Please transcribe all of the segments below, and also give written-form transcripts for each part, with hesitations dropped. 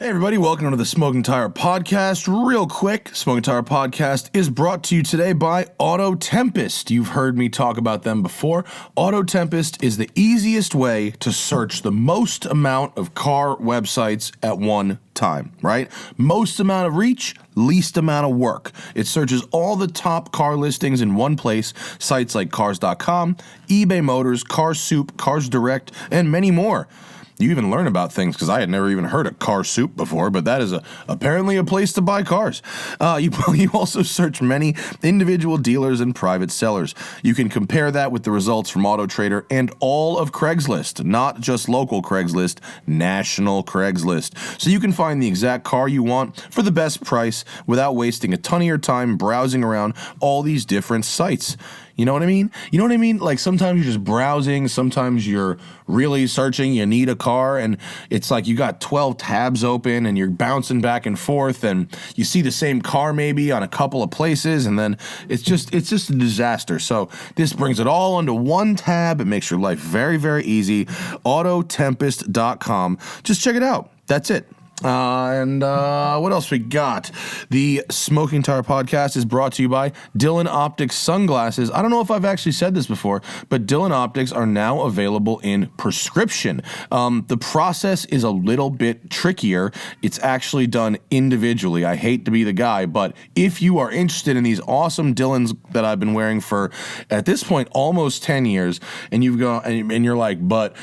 Hey everybody, welcome to the Smoking Tire Podcast. Real quick, Smoking Tire Podcast is brought to you today by Auto Tempest. You've heard me talk about them before. Auto Tempest is the easiest way to search the most amount of car websites at one time, right? Most amount of reach, least amount of work. It searches all the top car listings in one place, sites like Cars.com, eBay Motors, Cars Soup, Cars Direct, and many more. You even learn about things because I had never even heard of Car Soup before, but that is apparently a place to buy cars. You also search many individual dealers and private sellers. You can compare that with the results from AutoTrader and all of Craigslist, not just local Craigslist, national Craigslist. So you can find the exact car you want for the best price without wasting a ton of your time browsing around all these different sites. You know what I mean? You know what I mean? Like sometimes you're just browsing, sometimes you're really searching, you need a car, and it's like you got 12 tabs open and you're bouncing back and forth and you see the same car maybe on a couple of places and then it's just a disaster. So this brings it all onto one tab. It makes your life very, very easy. Autotempest.com. Just check it out. That's it. And what else we got? The Smoking Tire Podcast is brought to you by Dillon Optics sunglasses. I don't know if I've actually said this before, but Dillon Optics are now available in prescription. The process is a little bit trickier. It's actually done individually. I hate to be the guy, but if you are interested in these awesome Dillons that I've been wearing for, at this point, almost 10 years, and you've gone and you're like, but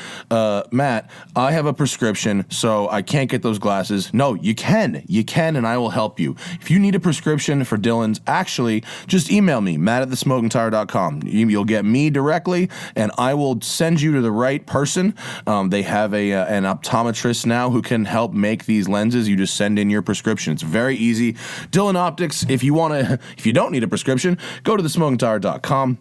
Matt, I have a prescription, so I can't get those glasses. No, you can, and I will help you. If you need a prescription for Dillon's, actually, just email me, matt@thesmokingtire.com. You'll get me directly, and I will send you to the right person. They have an optometrist now who can help make these lenses. You just send in your prescription. It's very easy. Dillon Optics, if you don't need a prescription, go to thesmokingtire.com.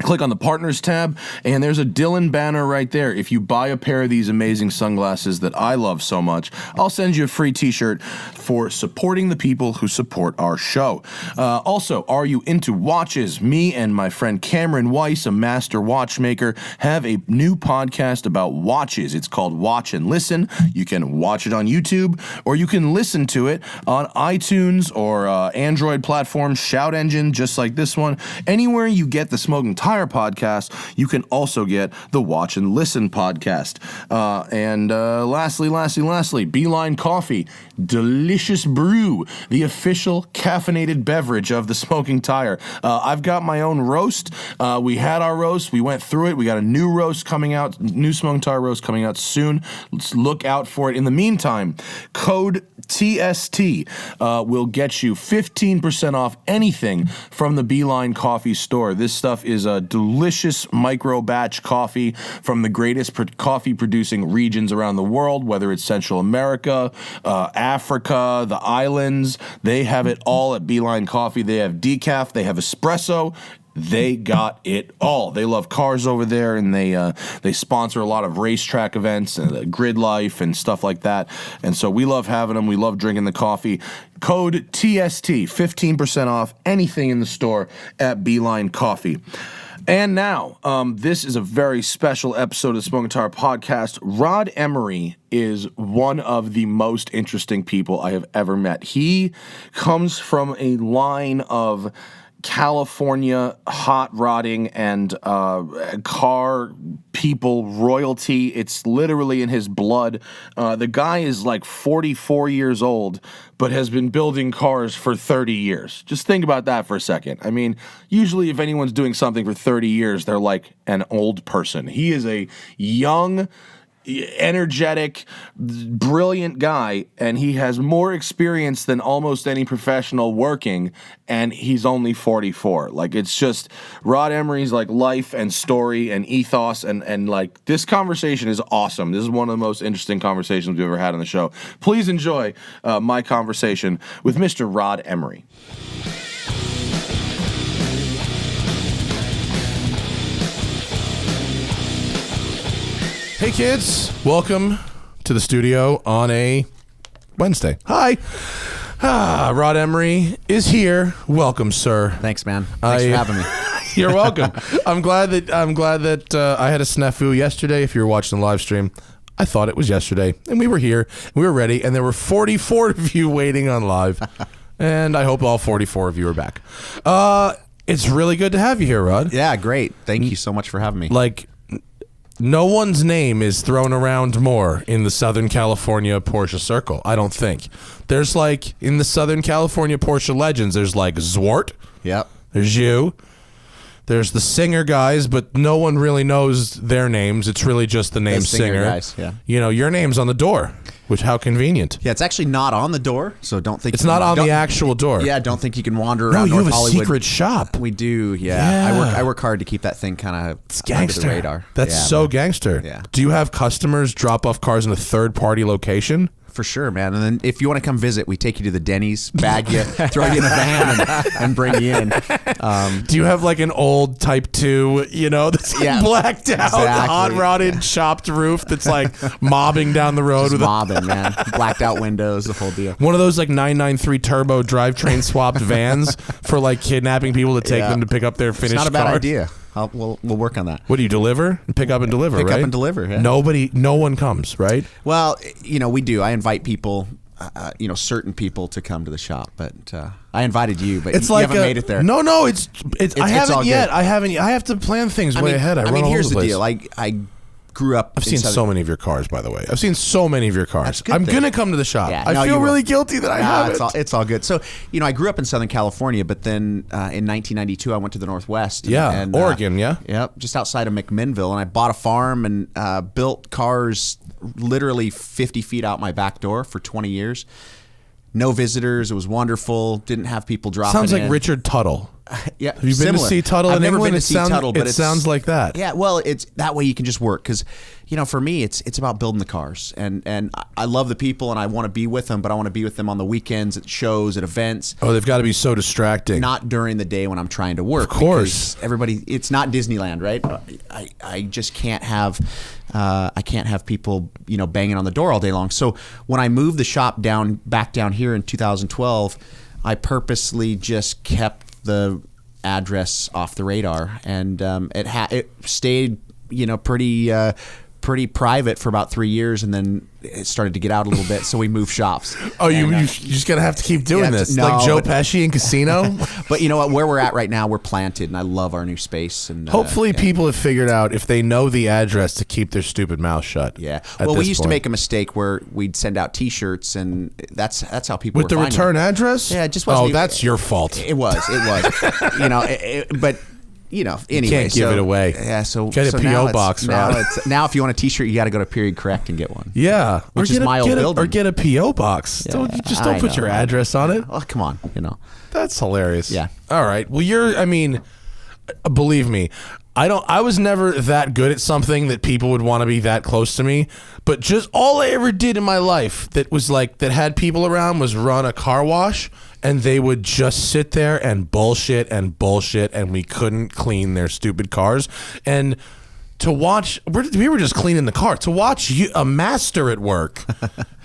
Click on the Partners tab, and there's a Dillon banner right there. If you buy a pair of these amazing sunglasses that I love so much, I'll send you a free t-shirt for supporting the people who support our show. Also, are you into watches? Me and my friend Cameron Weiss, a master watchmaker, have a new podcast about watches. It's called Watch and Listen. You can watch it on YouTube, or you can listen to it on iTunes or Android platforms, Shout Engine, just like this one. Anywhere you get the Smoking Tire Podcast, you can also get the Watch and Listen podcast. And lastly, Beeline Coffee, delicious brew, the official caffeinated beverage of the Smoking Tire. I've got my own roast. We had our roast. We went through it. We got a new roast coming out, new Smoking Tire roast coming out soon. Let's look out for it. In the meantime, code TST will get you 15% off anything from the Beeline Coffee store. This stuff is a delicious micro batch coffee from the greatest coffee producing regions around the world, whether it's Central America, Africa, the islands. They have it all at Beeline Coffee. They have decaf, they have espresso. They got it all. They love cars over there, and they sponsor a lot of racetrack events and grid life and stuff like that. And so we love having them. We love drinking the coffee. Code TST, 15% off anything in the store at Beeline Coffee. And now, this is a very special episode of the Smoking Tire Podcast. Rod Emory is one of the most interesting people I have ever met. He comes from a line of California hot rodding and car people royalty. It's literally in his blood. The guy is like 44 years old, but has been building cars for 30 years. Just think about that for a second. I mean, usually if anyone's doing something for 30 years, they're like an old person. He is a young, energetic, brilliant guy, and he has more experience than almost any professional working, and he's only 44. Like, it's just Rod Emory's like life and story and ethos, and like, this conversation is awesome. This is one of the most interesting conversations we've ever had on the show. Please enjoy my conversation with Mr. Rod Emory. Hey kids, welcome to the studio on a Wednesday. Hi. Rod Emory is here. Welcome, sir. Thanks, man. Thanks for having me. You're welcome. I'm glad that I had a snafu yesterday. If you were watching the live stream, I thought it was yesterday, and we were here, we were ready, and there were 44 of you waiting on live, and I hope all 44 of you are back. It's really good to have you here, Rod. Yeah, great. Thank you so much for having me. Like, no one's name is thrown around more in the Southern California Porsche circle, I don't think. There's like, in the Southern California Porsche legends, there's like Zwart. Yep. There's you. There's the singer guys, but no one really knows their names. It's really just the name singer. Guys, yeah. You know, your name's on the door, which how convenient. Yeah, it's actually not on the door, so don't think it's not on the actual door. Yeah, don't think you can wander around No, you North have a Hollywood. secret shop. We do, yeah. I work hard to keep that thing kind of under the radar. That's so gangster. Yeah. Do you have customers drop off cars in a third-party location? For sure, man. And then if you want to come visit, we take you to the Denny's, bag you, throw you in a van, and bring you in. Do you have like an old Type 2, you know, that's like blacked out, hot rodded, chopped roof that's like mobbing down the road? Just mobbing, man. Blacked out windows, the whole deal. One of those like 993 turbo drivetrain swapped vans for like kidnapping people to take them to pick up their finished car. It's not a bad idea. We'll work on that. What do you deliver? Pick up and deliver, right? Pick up and deliver, yeah. No one comes, right? Well, you know, we do. I invite people, certain people to come to the shop, but I invited you, but you haven't made it there. No, I haven't yet. I have to plan things way ahead. I run all here's over the deal. I grew up. I've seen so many of your cars, by the way. I've seen so many of your cars. I'm going to come to the shop. Yeah, I feel really guilty that I haven't. It's all good. So, you know, I grew up in Southern California, but then in 1992, I went to the Northwest. And Oregon, yeah? Yep, just outside of McMinnville. And I bought a farm and built cars literally 50 feet out my back door for 20 years. No visitors. It was wonderful. Didn't have people dropping in. Sounds like Richard Tuttle. Yeah, have you been to see Tuttle in England? I've never been to see Tuttle, but it sounds like that. Yeah, well, it's that way you can just work because, you know, for me, it's about building the cars, and I love the people, and I want to be with them, but I want to be with them on the weekends at shows, at events. Oh, they've got to be so distracting. Not during the day when I'm trying to work. Of course, everybody. It's not Disneyland, right? I just can't have. I can't have people, you know, banging on the door all day long. So when I moved the shop back down here in 2012, I purposely just kept the address off the radar, and it stayed, you know, pretty private for about 3 years, and then it started to get out a little bit, so we moved shops. Oh, you just gotta have to keep doing this, like Joe Pesci in Casino. But you know what? Where we're at right now, we're planted, and I love our new space. And hopefully, people have figured out if they know the address to keep their stupid mouth shut. Yeah. Well, we used to make a mistake where we'd send out T-shirts, and that's how people with the return address. Yeah, it just wasn't. Oh, that's your fault. It was. You know, but. You know, anyway, you can't give it away. Yeah, so get a PO box. Now, if you want a T-shirt, you got to go to Period Correct and get one. Yeah, which is my old building. Or get a PO box. Yeah, don't put your address on it. Oh, come on, you know. That's hilarious. Yeah. All right. Well, I mean, believe me, I was never that good at something that people would want to be that close to me. But just all I ever did in my life that was like that had people around was run a car wash. And they would just sit there and bullshit, and we couldn't clean their stupid cars. And to watch, we were just cleaning the car. To watch a master at work,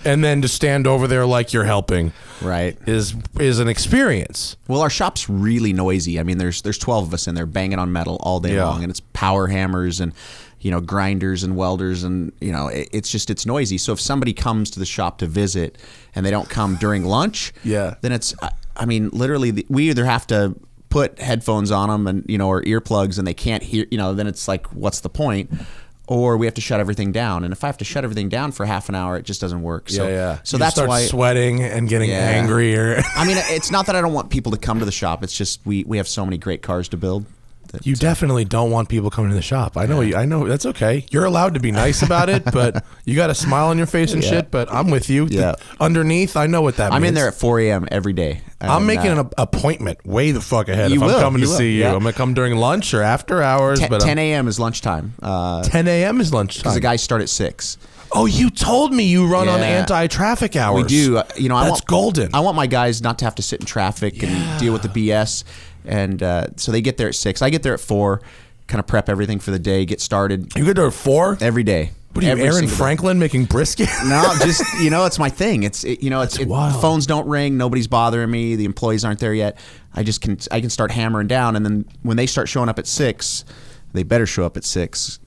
and then to stand over there like you're helping, right, is an experience. Well, our shop's really noisy. I mean, there's 12 of us in there banging on metal all day long, and it's power hammers and, you know, grinders and welders, and, you know, it's noisy. So if somebody comes to the shop to visit and they don't come during lunch, then it's, I mean, literally, we either have to put headphones on them and, you know, or earplugs, and they can't hear, you know, then it's like, what's the point? Or we have to shut everything down. And if I have to shut everything down for half an hour, it just doesn't work. So, so that's why sweating and getting angry. I mean, it's not that I don't want people to come to the shop. It's just we have so many great cars to build. You definitely don't want people coming to the shop. I know. I know that's okay. You're allowed to be nice about it, but you got a smile on your face and shit. But I'm with you. Yeah. Underneath, I know what that means. I'm in there at 4 a.m. every day. I'm making an appointment way the fuck ahead. If I'm coming to see you, I'm gonna come during lunch or after hours. 10 a.m. is lunchtime. 10 a.m. is lunchtime because the guys start at 6. Oh, you told me you run on anti-traffic hours. We do. You know, that's golden. I want my guys not to have to sit in traffic and deal with the BS. And so they get there at 6. I get there at 4, kind of prep everything for the day, get started. You get there at 4? Every day. What are you, Aaron Franklin making brisket? No, just, you know, it's my thing. It's phones don't ring, nobody's bothering me, the employees aren't there yet. I can start hammering down, and then when they start showing up at 6, they better show up at 6.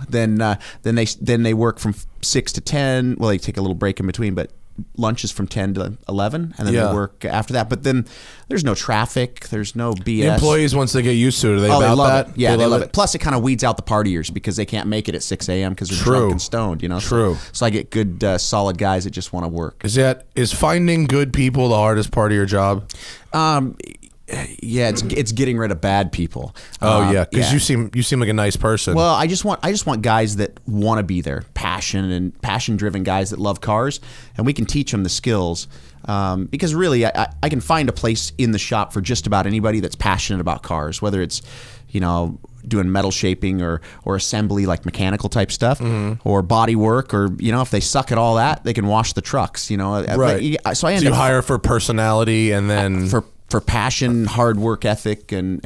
Then they work from 6 to 10. Well, they take a little break in between, but lunch is from 10 to 11, and then they work after that. But then there's no traffic, there's no BS. The employees, once they get used to it, are they about love that? It. Yeah, they love it. Plus, it kind of weeds out the partiers because they can't make it at 6 a.m. because they're drunk and stoned. True. So I get good, solid guys that just want to work. Is finding good people the hardest part of your job? Yeah, it's getting rid of bad people. Oh yeah, because you seem like a nice person. Well, I just want guys that want to be there, passion driven guys that love cars, and we can teach them the skills. Because really, I can find a place in the shop for just about anybody that's passionate about cars, whether it's doing metal shaping or assembly, like mechanical type stuff, or body work, or if they suck at all that, they can wash the trucks. Right. So I end you up hire for personality and then for passion, hard work ethic, and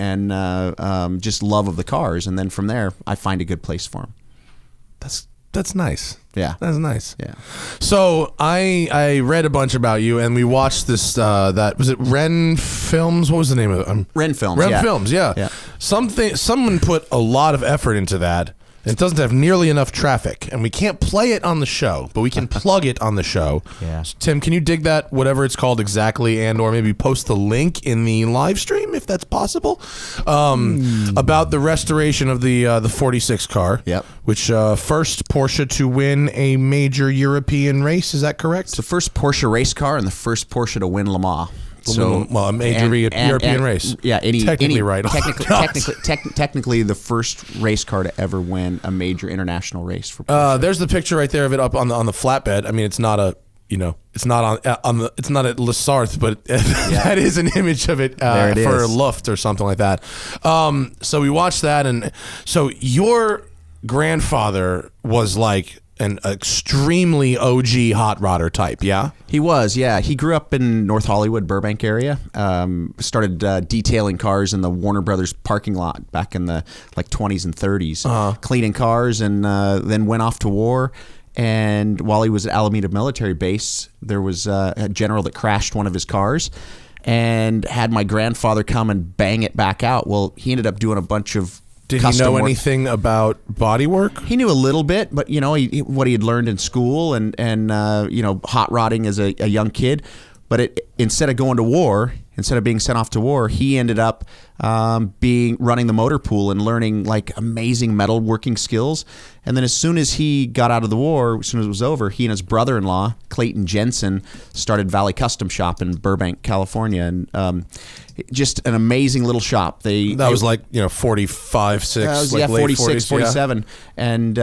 just love of the cars, and then from there I find a good place for them. That's nice. Yeah, that's nice. Yeah. So I read a bunch about you, and we watched this. That was it. Ren Films. What was the name of it? Ren Films. Ren Films. Yeah. Someone put a lot of effort into that. It doesn't have nearly enough traffic, and we can't play it on the show, but we can plug it on the show. Yeah. So, Tim, can you dig that, whatever it's called exactly, and or maybe post the link in the live stream if that's possible, about the restoration of the 46 car. Yep. Which first Porsche to win a major European race. Is that correct? It's the first Porsche race car and the first Porsche to win Le Mans. So, a major European race. Yeah, technically right. Technically, the first race car to ever win a major international race for Porsche. There's the picture right there of it up on the flatbed. I mean, it's not it's not it's not at Le Sarthe, but that is an image of it, for Luft or something like that. So we watched that, and so your grandfather was like an extremely OG hot rodder type, yeah? He was, yeah. He grew up in North Hollywood, Burbank area. Started detailing cars in the Warner Brothers parking lot back in the 20s and 30s, cleaning cars, and then went off to war. And while he was at Alameda Military Base, there was a general that crashed one of his cars and had my grandfather come and bang it back out. Well, he ended up doing a bunch of Did he know anything about body work? He knew a little bit, but what he had learned in school and hot rodding as a young kid. But instead of going to war, instead of being sent off to war, he ended up running the motor pool and learning like amazing metal working skills. And then as soon as he got out of the war, as soon as it was over, he and his brother-in-law, Clayton Jensen, started Valley Custom Shop in Burbank, California. And just an amazing little shop. That was like 45, 6, like late 46, 40s, 47. Yeah. And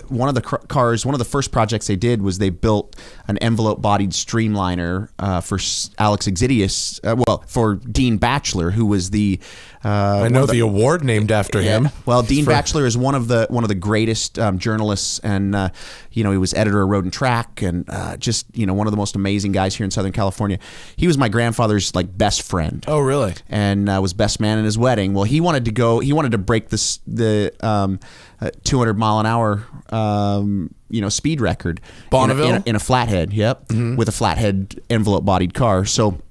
one of the first projects they did was they built an envelope-bodied streamliner for Alex Exidius, for Dean Batchelor, who was the I know the award named after him. Well, Dean Batchelor is one of the greatest journalists, and he was editor of Road and Track, and just one of the most amazing guys here in Southern California. He was my grandfather's best friend. Oh, really? And was best man in his wedding. Well, he wanted to break the 200 mile an hour speed record. Bonneville? In a flathead. Yep. Mm-hmm. With a flathead envelope bodied car. So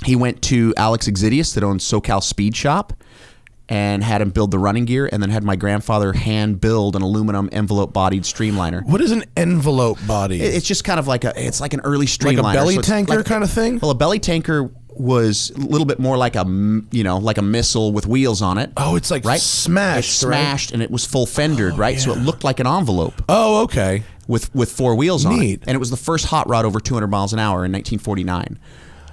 he went to Alex Exidius that owns Socal Speed Shop and had him build the running gear, and then had my grandfather hand build an aluminum envelope bodied streamliner. What is an envelope body? It's just kind of like it's like an early streamliner. Like a belly tanker kind of thing? Well, a belly tanker was a little bit more like a missile with wheels on it. Oh, it's like smashed. It's smashed, right? And it was full fendered, right? Yeah. So it looked like an envelope. Oh, okay. With four wheels on Neat. it. And it was the first hot rod over 200 miles an hour in 1949.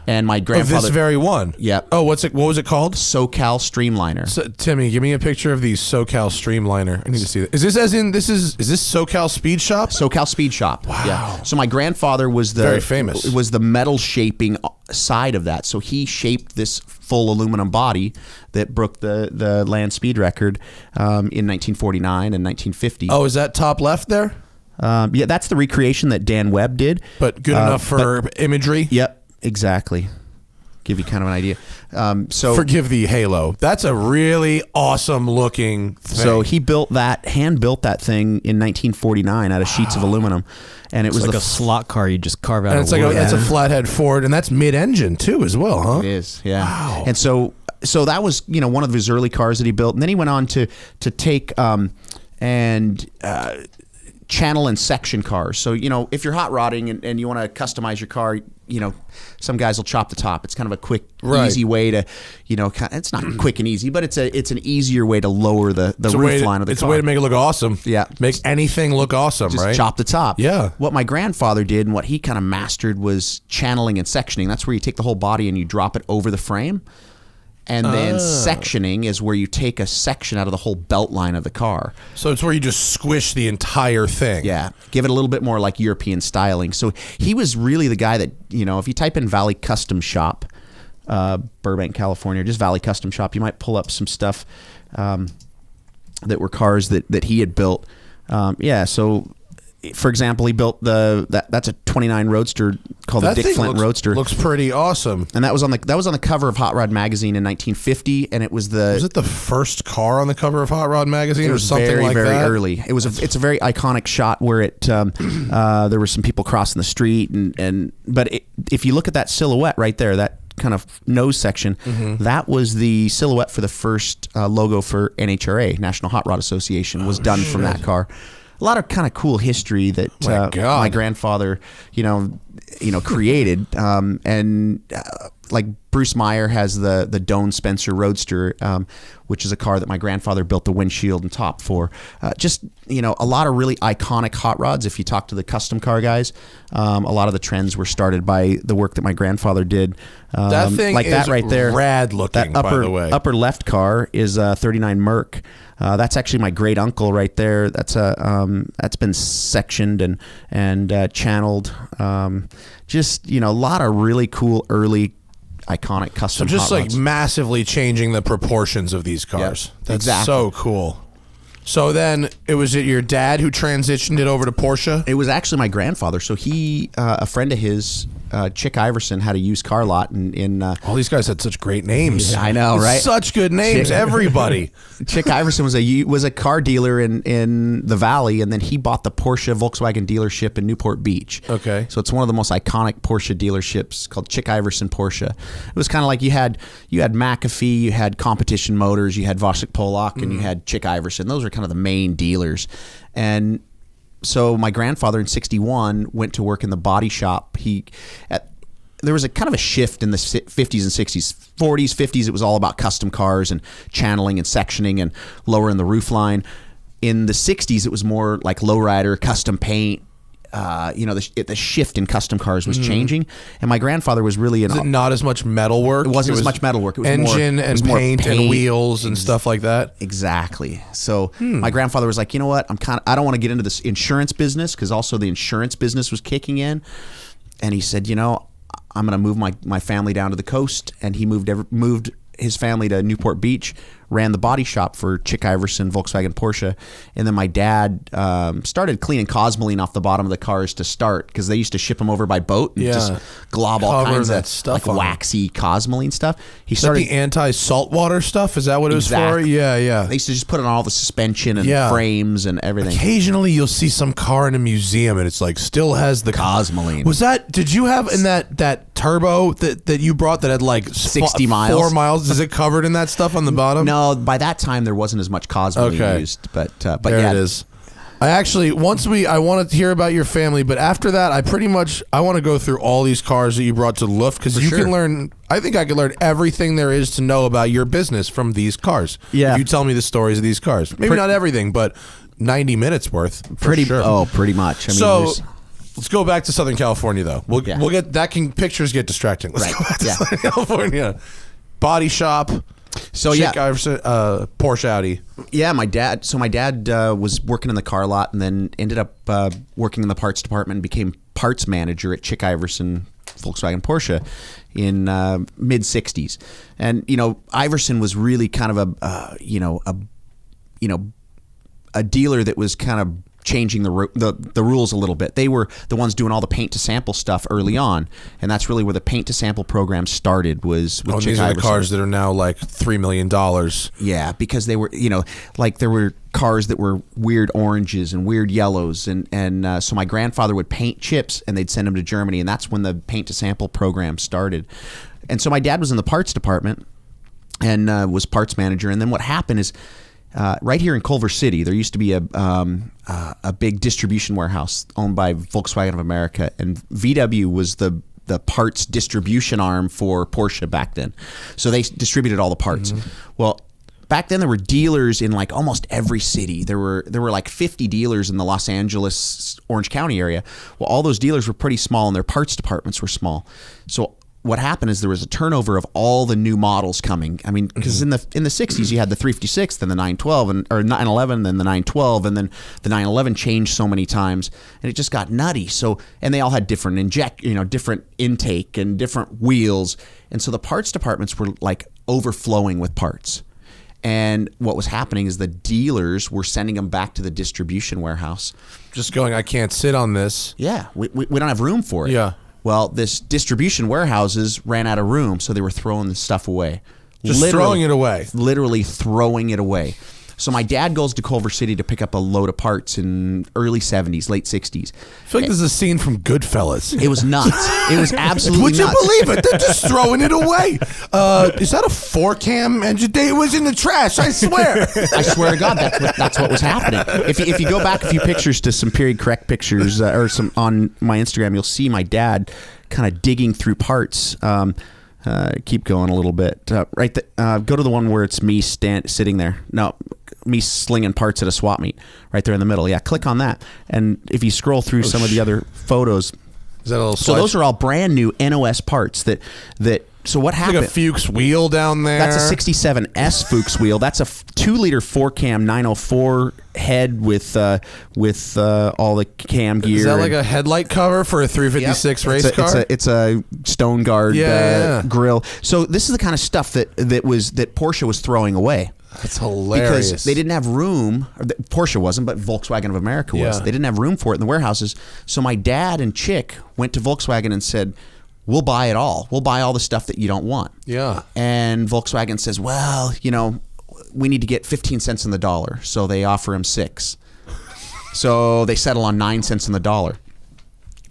And my grandfather. Of this very one. Yeah. Oh, what was it called? Socal Streamliner. So, Timmy, give me a picture of the Socal Streamliner. I need to see that. Is this is this Socal Speed Shop? Socal Speed Shop. Wow. Yeah. So my grandfather was very famous. Was the metal shaping side of that. So he shaped this full aluminum body that broke the land speed record in 1949 and 1950. Oh, is that top left there? Yeah, that's the recreation that Dan Webb did. But good enough for imagery? Yep. Exactly. Give you kind of an idea. So forgive the halo. That's a really awesome looking thing. So he hand built that thing in 1949 out of sheets of aluminum, and it was like a slot car you just carve out. And it's like that's a flathead Ford, and that's mid-engine too, as well, huh? It is, yeah. Wow. And so so that was, one of his early cars that he built. And then he went on to take and channel and section cars. So, if you're hot rodding and you want to customize your car, some guys will chop the top. It's kind of a quick, easy way to, it's not quick and easy, but it's an easier way to lower the roof line of the car. It's a way to make it look awesome. Yeah. Make anything look awesome, just right? Chop the top. Yeah. What my grandfather did and what he kind of mastered was channeling and sectioning. That's where you take the whole body and you drop it over the frame. And then sectioning is where you take a section out of the whole belt line of the car. So it's where you just squish the entire thing. Yeah. Give it a little bit more like European styling. So he was really the guy that, if you type in Valley Custom Shop, Burbank, California, just Valley Custom Shop, you might pull up some stuff that were cars that he had built. So for example, he built that's a 29 Roadster called the Dick Flint Roadster. Looks pretty awesome. And that was on the cover of Hot Rod magazine in 1950, and it was it the first car on the cover of Hot Rod magazine, or something like that? Very early. It's a very iconic shot where there were some people crossing the street, but if you look at that silhouette right there, that kind of nose section, that was the silhouette for the first logo for NHRA, National Hot Rod Association, was done from that car. A lot of kind of cool history that my grandfather, created. Like Bruce Meyer has the Doane Spencer Roadster, which is a car that my grandfather built the windshield and top for. A lot of really iconic hot rods. If you talk to the custom car guys, a lot of the trends were started by the work that my grandfather did. That thing like is that right there, rad looking, that by the way. Upper left car is a 39 Merc. That's actually my great uncle right there. That's been sectioned and channeled. A lot of really cool early iconic custom. So just hot like rods. massively changing the proportions of these cars. Yep, That's exactly. so cool. So then was it your dad who transitioned it over to Porsche? It was actually my grandfather. So he, a friend of his, Chick Iverson, had a used car lot in all these guys had such great names. I know, right? Such good names, everybody. Chick Iverson was a car dealer in the Valley, and then he bought the Porsche Volkswagen dealership in Newport Beach. Okay. So it's one of the most iconic Porsche dealerships called Chick Iverson Porsche. It was kind of like you had McAfee, you had Competition Motors, you had Vosik Polak, and you had Chick Iverson. Those were kind of the main dealers. And so my grandfather in 1961 went to work in the body shop. There was a kind of a shift in the 50s and 60s. 40s, 50s, it was all about custom cars and channeling and sectioning and lowering the roof line. In the 60s, it was more like lowrider, custom paint. The shift in custom cars was changing, and my grandfather was really not as much metal work. It wasn't as much metal work. It was engine more, and paint and wheels and stuff like that. Exactly. So my grandfather was like, you know what? I don't want to get into this insurance business, because also the insurance business was kicking in, and he said, I'm going to move my family down to the coast, and he moved his family to Newport Beach, ran the body shop for Chick Iverson, Volkswagen, Porsche. And then my dad started cleaning cosmoline off the bottom of the cars to start, because they used to ship them over by boat and just glob all kinds of stuff like waxy cosmoline stuff. He started the anti-saltwater stuff. Is that what it was for? Yeah. They used to just put it on all the suspension and frames and everything. Occasionally you'll see some car in a museum and it's like still has the cosmoline. Did you have in that turbo that you brought that had like 60 miles? 4 miles? Is it covered in that stuff on the bottom? No, by that time there wasn't as much cosmoline used, but there yeah. it is. I want to hear about your family, but after that, I want to go through all these cars that you brought to Luft, because you can learn. I think I could learn everything there is to know about your business from these cars. Yeah, if you tell me the stories of these cars. Maybe not everything, but 90 minutes worth. Pretty much. I mean, let's go back to Southern California, though. We'll get that. Pictures get distracting. Let's go back to Southern California. Body shop. So Chick Iverson, Porsche Audi. Yeah, my dad was working in the car lot, and then ended up working in the parts department and became parts manager at Chick Iverson Volkswagen Porsche in mid 60s. And Iverson was really kind of a dealer that was kind of changing the rules a little bit. They were the ones doing all the paint to sample stuff early on, and that's really where the paint to sample program started. Was with Chick these are Iverson. The cars that are now like $3 million. Yeah, because they were there were cars that were weird oranges and weird yellows, and so my grandfather would paint chips and they'd send them to Germany, and that's when the paint to sample program started. And so my dad was in the parts department. and was parts manager. And then what happened is, right here in Culver City, there used to be a big distribution warehouse owned by Volkswagen of America, and VW was the parts distribution arm for Porsche back then. So they distributed all the parts. Well, back then there were dealers in like almost every city. There were like 50 dealers in the Los Angeles, Orange County area. Well, all those dealers were pretty small and their parts departments were small. So what happened is there was a turnover of all the new models coming. I mean, because in the 60s you had the 356, then the 912, or 911, then the 912, and then the 911 changed so many times, and it just got nutty. So, and they all had different different intake and different wheels, and so the parts departments were like overflowing with parts. And what was happening is the dealers were sending them back to the distribution warehouse. Just going, I can't sit on this. Yeah, we don't have room for it. Yeah. Well, this distribution warehouses ran out of room, so they were throwing the stuff away. Just throwing it away. Literally throwing it away. So my dad goes to Culver City to pick up a load of parts in early 70s, late 60s. I feel like this is a scene from Goodfellas. It was nuts. It was absolutely Would nuts. you believe it? They're just throwing it away. Is that a 4-cam engine? It was in the trash, I swear. I swear to God, that's what was happening. If you go back a few pictures to some period correct pictures or some on my Instagram, you'll see my dad kind of digging through parts. Keep going a little bit. Go to the one where it's me sitting there. No, me slinging parts at a swap meet right there in the middle. Yeah, click on that. And if you scroll through some of the other photos, is that a little so those are all brand new NOS parts that so what happened? Like a Fuchs wheel down there. That's a 67S Fuchs wheel. That's a 2-liter 4-cam 904 head with all the cam gear. Is that like a headlight cover for a 356 race car? It's a Stone Guard grill. So this is the kind of stuff that Porsche was throwing away. That's hilarious. Because they didn't have room. Porsche wasn't, but Volkswagen of America was. Yeah. They didn't have room for it in the warehouses. So my dad and Chick went to Volkswagen and said, we'll buy it all. We'll buy all the stuff that you don't want. Yeah. And Volkswagen says, well, we need to get 15 cents on the dollar. So they offer him 6. So they settle on 9 cents on the dollar.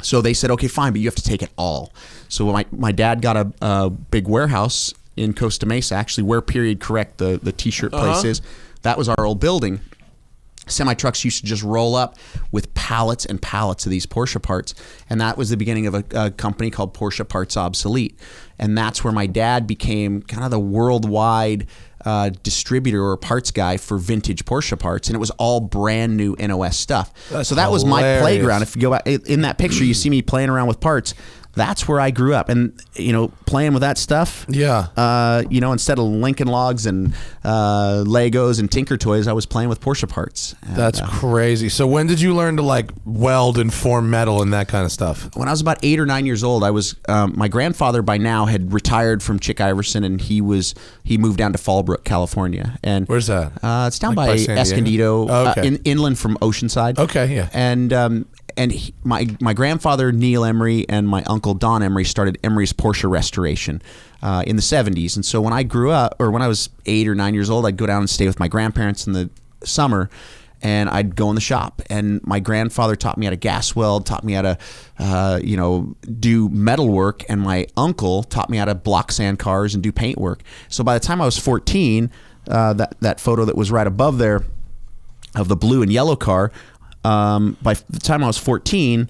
So they said, okay, fine, but you have to take it all. So my dad got a big warehouse in Costa Mesa, actually where period correct the t-shirt place is. That was our old building. Semi-trucks used to just roll up with pallets and pallets of these Porsche parts. And that was the beginning of a company called Porsche Parts Obsolete. And that's where my dad became kind of the worldwide distributor or parts guy for vintage Porsche parts. And it was all brand new NOS stuff. So that was my playground. If you go back in that picture, you see me playing around with parts. That's where I grew up, and playing with that stuff. Yeah. Instead of Lincoln Logs and Legos and Tinker Toys, I was playing with Porsche parts. And, that's crazy. So when did you learn to like weld and form metal and that kind of stuff? When I was about 8 or 9 years old, I was. My grandfather by now had retired from Chick Iverson, and he moved down to Fallbrook, California. And where's that? It's down by Escondido, inland from Oceanside. Okay, yeah. And my grandfather, Neil Emory, and my uncle, Don Emory, started Emory's Porsche Restoration in the 70s. And so when I grew up, or when I was 8 or 9 years old, I'd go down and stay with my grandparents in the summer, and I'd go in the shop. And my grandfather taught me how to gas weld, taught me how to, do metal work, and my uncle taught me how to block sand cars and do paint work. So by the time I was 14, that photo that was right above there of the blue and yellow car, by the time I was 14,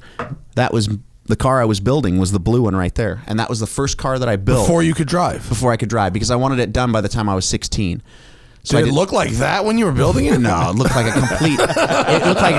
that was the car I was building was the blue one right there. And that was the first car that I built. Before you could drive? Before I could drive, because I wanted it done by the time I was 16. So Did it look like that when you were building it? No, it looked like a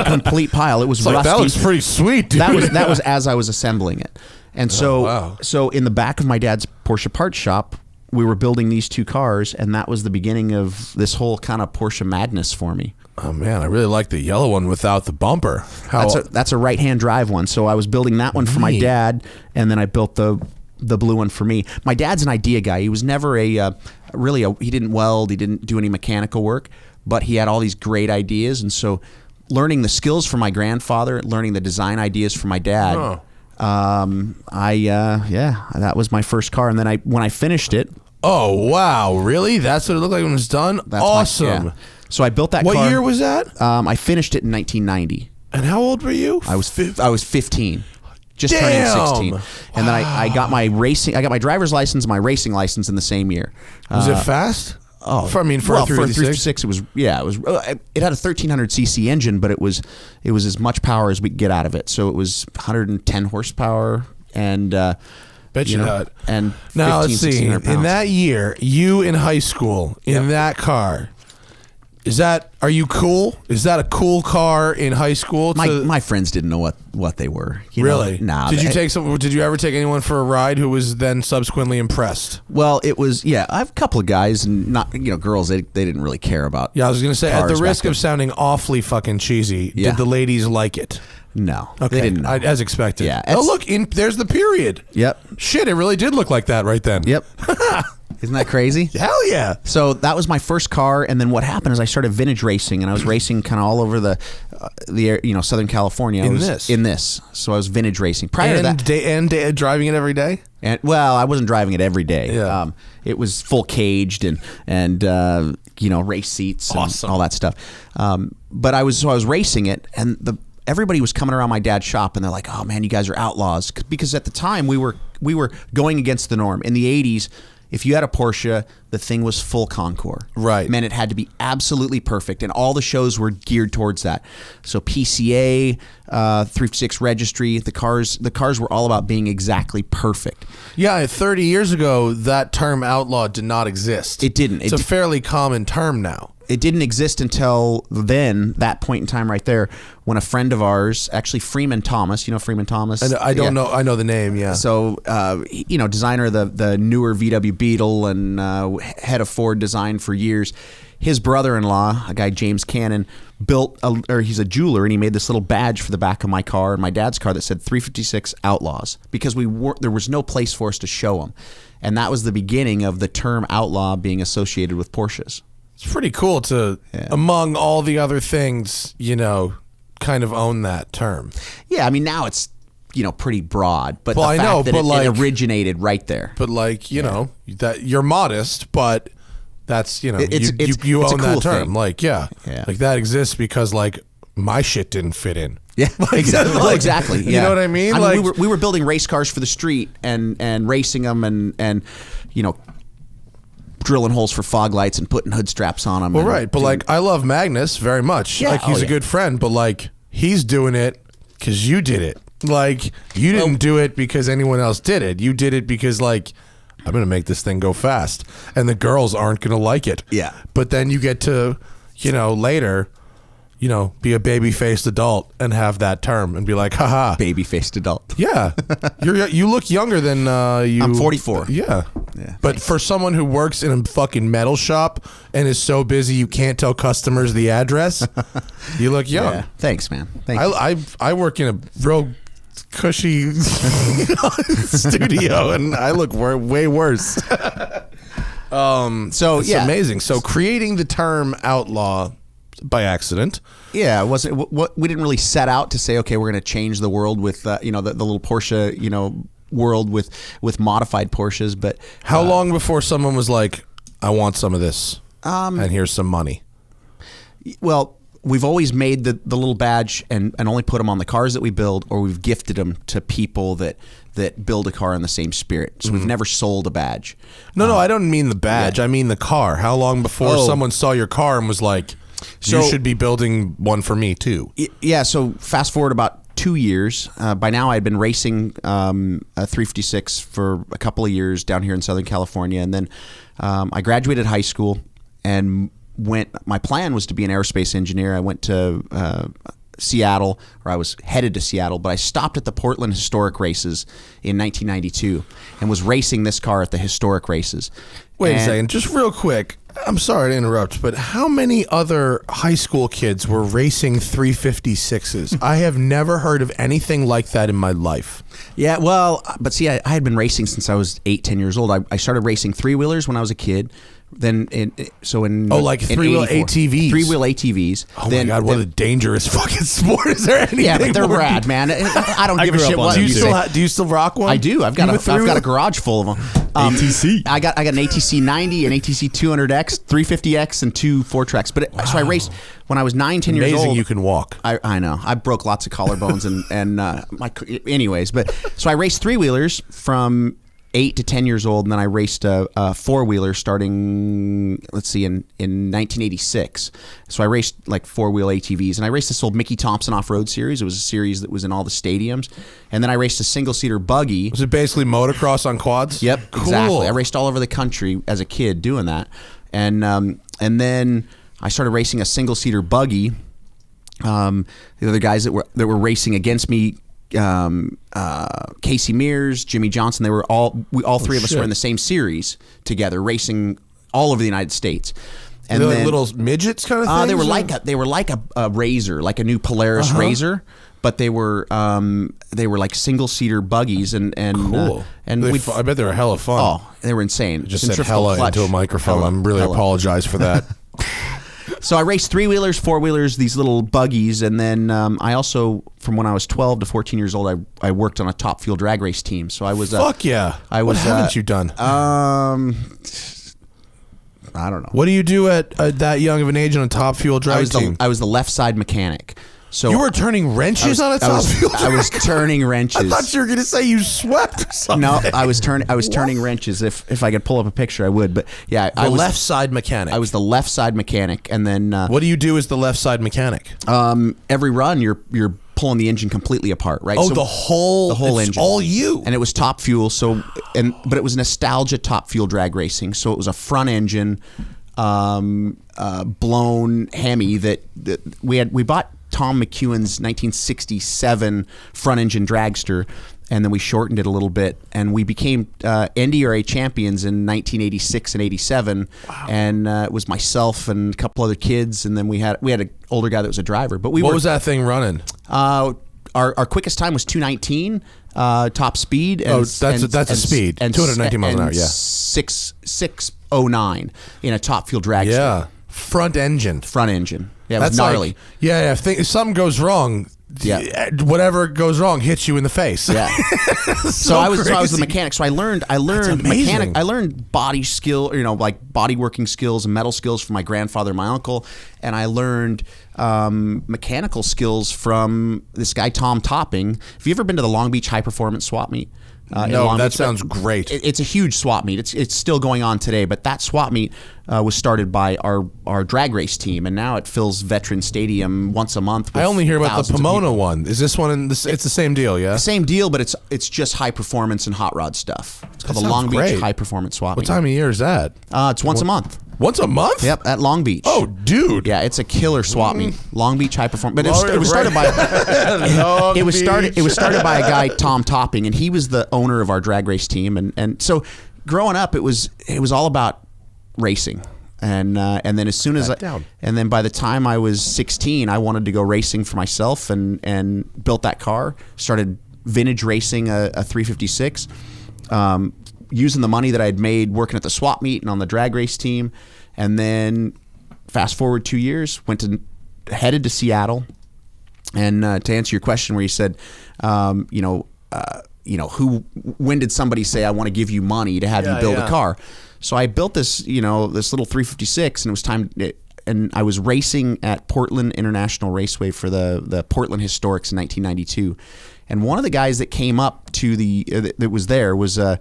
complete pile. It was like, rusty. that looks pretty sweet, dude. That was as I was assembling it. And so in the back of my dad's Porsche parts shop, we were building these 2 cars, and that was the beginning of this whole kind of Porsche madness for me. Oh man, I really like the yellow one without the bumper. That's a right-hand drive one. So I was building that one for my dad, and then I built the blue one for me. My dad's an idea guy. He was never he didn't weld, he didn't do any mechanical work, but he had all these great ideas. And so learning the skills from my grandfather, learning the design ideas from my dad, that was my first car. And then when I finished it. Oh wow, really? That's what it looked like when it was done? Awesome. So I built that car. What year was that? I finished it in 1990. And how old were you? I was 15. just turning 16. And then I got my driver's license, and my racing license in the same year. Was it fast? Oh, for a 356, it was. Yeah, it was. It had a 1300cc engine, but it was as much power as we could get out of it. So it was 110 horsepower, and bet you not. And now 15, let's see. 1600 pounds. In that year, you in high school in that car. Are you cool? Is that a cool car in high school? My friends didn't know what they were. Really? Nah. Did you ever take anyone for a ride who was then subsequently impressed? Well, it was, I have a couple of guys, and not, girls, they didn't really care about. Yeah, I was going to say, at the risk then. of sounding awfully fucking cheesy, did the ladies like it? No. Okay. They didn't know. As expected. Yeah. Oh, look, there's the period. Yep. Shit, it really did look like that right then. Yep. Isn't that crazy? Hell yeah. So that was my first car, and then what happened is I started vintage racing, and I was racing kind of all over the Southern California. In this. So I was vintage racing. Prior to that, and driving it every day. And I wasn't driving it every day. Yeah. It was full caged and race seats and all that stuff. But I was racing it, and everybody was coming around my dad's shop, and they're like, "Oh man, you guys are outlaws," because at the time we were going against the norm. In the 80s, if you had a Porsche, the thing was full Concours. Right. Man, it had to be absolutely perfect, and all the shows were geared towards that. So PCA, 356 registry, the cars were all about being exactly perfect. Yeah, 30 years ago, that term outlaw did not exist. It didn't. It's a fairly common term now. It didn't exist until then, that point in time right there, when a friend of ours, actually Freeman Thomas, you know Freeman Thomas? I don't know. I know the name, yeah. So, designer of the newer VW Beetle and head of Ford design for years. His brother-in-law, a guy James Cannon, he's a jeweler, and he made this little badge for the back of my car and my dad's car that said 356 Outlaws, because there was no place for us to show them. And that was the beginning of the term outlaw being associated with Porsches. It's pretty cool to, among all the other things, kind of own that term. Yeah, I mean, now it's, pretty broad, but well, the fact I know, that but it originated right there. But that you're modest, but that's, you own that term. Thing. Like that exists because my shit didn't fit in. Yeah, exactly. Yeah. You know what I mean? We were building race cars for the street and racing them and drilling holes for fog lights and putting hood straps on them. Well, right, but I love Magnus very much. Yeah, he's a good friend, but he's doing it because you did it. You didn't do it because anyone else did it. You did it because I'm gonna make this thing go fast, and the girls aren't gonna like it. Yeah, but then you get to, later, be a baby-faced adult and have that term and be like, haha. Baby-faced adult. Yeah. You look younger than you. I'm 44. Yeah. But thanks. For someone who works in a fucking metal shop and is so busy you can't tell customers the address, you look young. Yeah. Thanks, man. Thank you. I work in a real cushy studio and I look way worse. It's amazing. So creating the term outlaw by accident. Yeah, we didn't really set out to say, okay, we're going to change the world with the little Porsche, world with modified Porsches. But how long before someone was like, I want some of this, and here's some money? Well, we've always made the little badge and only put them on the cars that we build, or we've gifted them to people that build a car in the same spirit. So we've never sold a badge. No, I don't mean the badge. Yeah. I mean the car. How long before someone saw your car and was like, you should be building one for me too? Yeah, so fast forward about 2 years. By now I had been racing a 356 for a couple of years down here in Southern California. And then I graduated high school and my plan was to be an aerospace engineer. I went to Seattle, or I was headed to Seattle, but I stopped at the Portland Historic Races in 1992 and was racing this car at the historic races. Wait a second, just real quick. I'm sorry to interrupt, but how many other high school kids were racing 356s? I have never heard of anything like that in my life. Yeah, well, but see, I had been racing since I was 8-10 years old. I started racing three-wheelers when I was a kid, Then like three-wheel ATVs. Three-wheel ATVs. Oh my God, what a dangerous fucking sport. Is there anything? Yeah, but they're rad, man. I don't give a shit what do you still rock one? I do. I've got a garage full of them. ATC. I got an ATC 90, an ATC 200X, 350X, and 2 4-Treks. But so I raced when I was 9, 10 years old. Amazing you can walk. I know. I broke lots of collarbones anyways. But so I raced 3-wheelers from 8 to 10 years old, and then I raced a 4-wheeler starting, let's see, in 1986. So I raced like 4-wheel ATVs, and I raced this old Mickey Thompson off-road series. It was a series that was in all the stadiums. And then I raced a single-seater buggy. Was it basically motocross on quads? Yep, cool. Exactly. I raced all over the country as a kid doing that. And then I started racing a single-seater buggy. The other guys that were racing against me, Casey Mears, Jimmy Johnson, all three of us were in the same series together, racing all over the United States. And then, like little midgets kind of things? They were like a Razor, like a new Polaris Razor, but they were like single-seater buggies and cool. I bet they were hella fun. Oh, they were insane. Just said hella into a microphone. I'm really apologize for that. So I raced 3-wheelers, 4-wheelers, these little buggies, and then I also, from when I was 12 to 14 years old, I worked on a Top Fuel drag race team. So I was fuck yeah. What haven't you done? I don't know. What do you do at that young of an age on a Top Fuel drag team? I was the left side mechanic. So you were turning wrenches on a Top Fuel drag? I was turning wrenches. I thought you were going to say you swept or something. No, I was turning wrenches. If I could pull up a picture, I would. But yeah, I was left side mechanic. I was the left side mechanic, and then what do you do as the left side mechanic? Every run, you're pulling the engine completely apart, right? Oh, so the whole engine, all you. And it was Top Fuel, but it was nostalgia Top Fuel drag racing. So it was a front engine, blown Hemi that we bought. Tom McEwen's 1967 front engine dragster, and then we shortened it a little bit, and we became NDRA champions in 1986 and 87. Wow. And it was myself and a couple other kids, and then we had an older guy that was a driver. But what was that thing running? Our quickest time was 219 top speed. And, that's a speed. And 219 miles an hour. Yeah, 609 in a Top Fuel dragster. Yeah, front engine. Yeah, it was gnarly. If something goes wrong, whatever goes wrong hits you in the face. Yeah. so I was the mechanic. So I learned mechanic. I learned body skill, like body working skills and metal skills from my grandfather and my uncle, and I learned mechanical skills from this guy Tom Topping. Have you ever been to the Long Beach High Performance Swap Meet? No, that sounds great. It's a huge swap meet. It's still going on today, but that swap meet was started by our drag race team, and now it fills Veteran Stadium once a month. I only hear about the Pomona one. Is this one? It's the same deal, yeah. Same deal, but it's just high performance and hot rod stuff. It's called the Long Beach High Performance Swap Meet. What time of year is that? It's once a month. Once a month? Yep, at Long Beach. Oh, dude. Yeah, it's a killer swap meet. Long Beach High Performance. But it was started by it was started by a guy, Tom Topping, and he was the owner of our drag race team. And so growing up, it was all about racing. And then as soon as and then by the time I was 16, I wanted to go racing for myself and built that car. Started vintage racing a 356. Using the money that I had made working at the swap meet and on the drag race team. And then fast forward 2 years, headed to Seattle. And to answer your question where you said, when did somebody say, I want to give you money to have you build a car? So I built this, this little 356, and it was time and I was racing at Portland International Raceway for the Portland Historics in 1992. And one of the guys that came up to that was there was a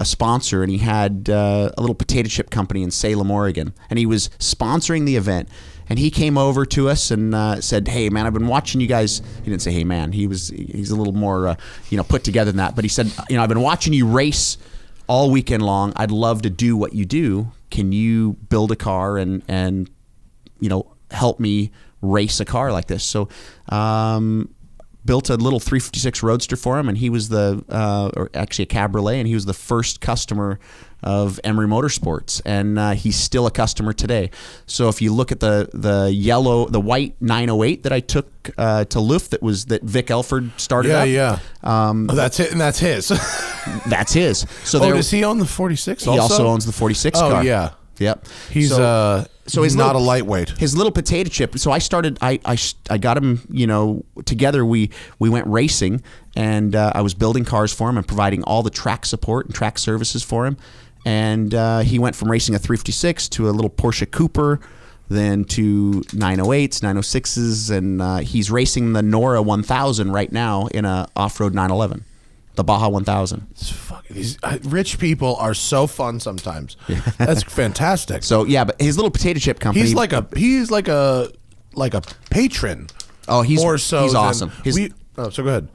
sponsor, and he had a little potato chip company in Salem, Oregon, and he was sponsoring the event. And he came over to us and said, "Hey, man, I've been watching you guys." He didn't say, "Hey, man." He's a little more put together than that. But he said, "I've been watching you race all weekend long. I'd love to do what you do. Can you build a car and help me race a car like this?" So. Built a little 356 Roadster for him, and he was or actually a Cabriolet, and he was the first customer of Emory Motorsports, and he's still a customer today. So if you look at the white 908 that I took to Luft, that Vic Elford started up. Yeah. That's it, and that's his. That's his. So does he own the 46 also? He also owns the 46 car. Oh, yeah. Yep. He's so he's not a lightweight. His little potato chip. So I started. I got him. Together we went racing, and I was building cars for him and providing all the track support and track services for him. And he went from racing a 356 to a little Porsche Cooper, then to 908s, 906s, and he's racing the Nora 1000 right now in a off-road 911. The Baja 1000. These rich people are so fun sometimes. That's fantastic. So yeah, but his little potato chip company. He's like a patron. Oh, he's more so. He's awesome. So go ahead.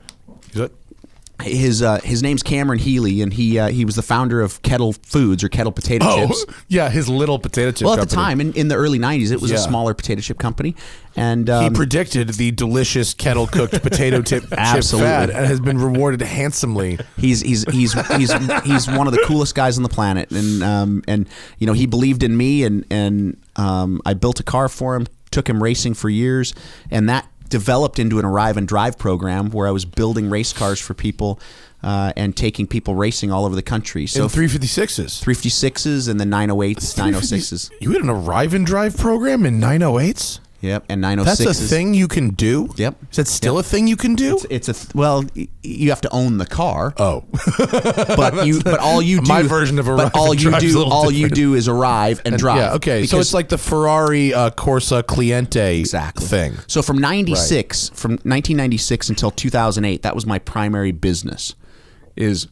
His name's Cameron Healy, and he was the founder of Kettle Foods or Kettle Potato Chips. Yeah, his little potato chip. Well, company. at the time, in the early '90s, it was a smaller potato chip company, and he predicted the delicious kettle cooked potato chip fad and has been rewarded handsomely. He's one of the coolest guys on the planet, and he believed in me, and I built a car for him, took him racing for years, and that developed into an arrive and drive program where I was building race cars for people and taking people racing all over the country. So 356s. 356s and the 908s, 906s. You had an arrive and drive program in 908s? Yep, and 906s. That's a thing you can do? Yep. Is that still a thing you can do? Well, you have to own the car. Oh. but all you do. My version of arrive all and you drive is a do little all different. you do is arrive and drive. Yeah, okay. So it's like the Ferrari Corsa Cliente thing. So from 1996 until 2008, that was my primary business. Is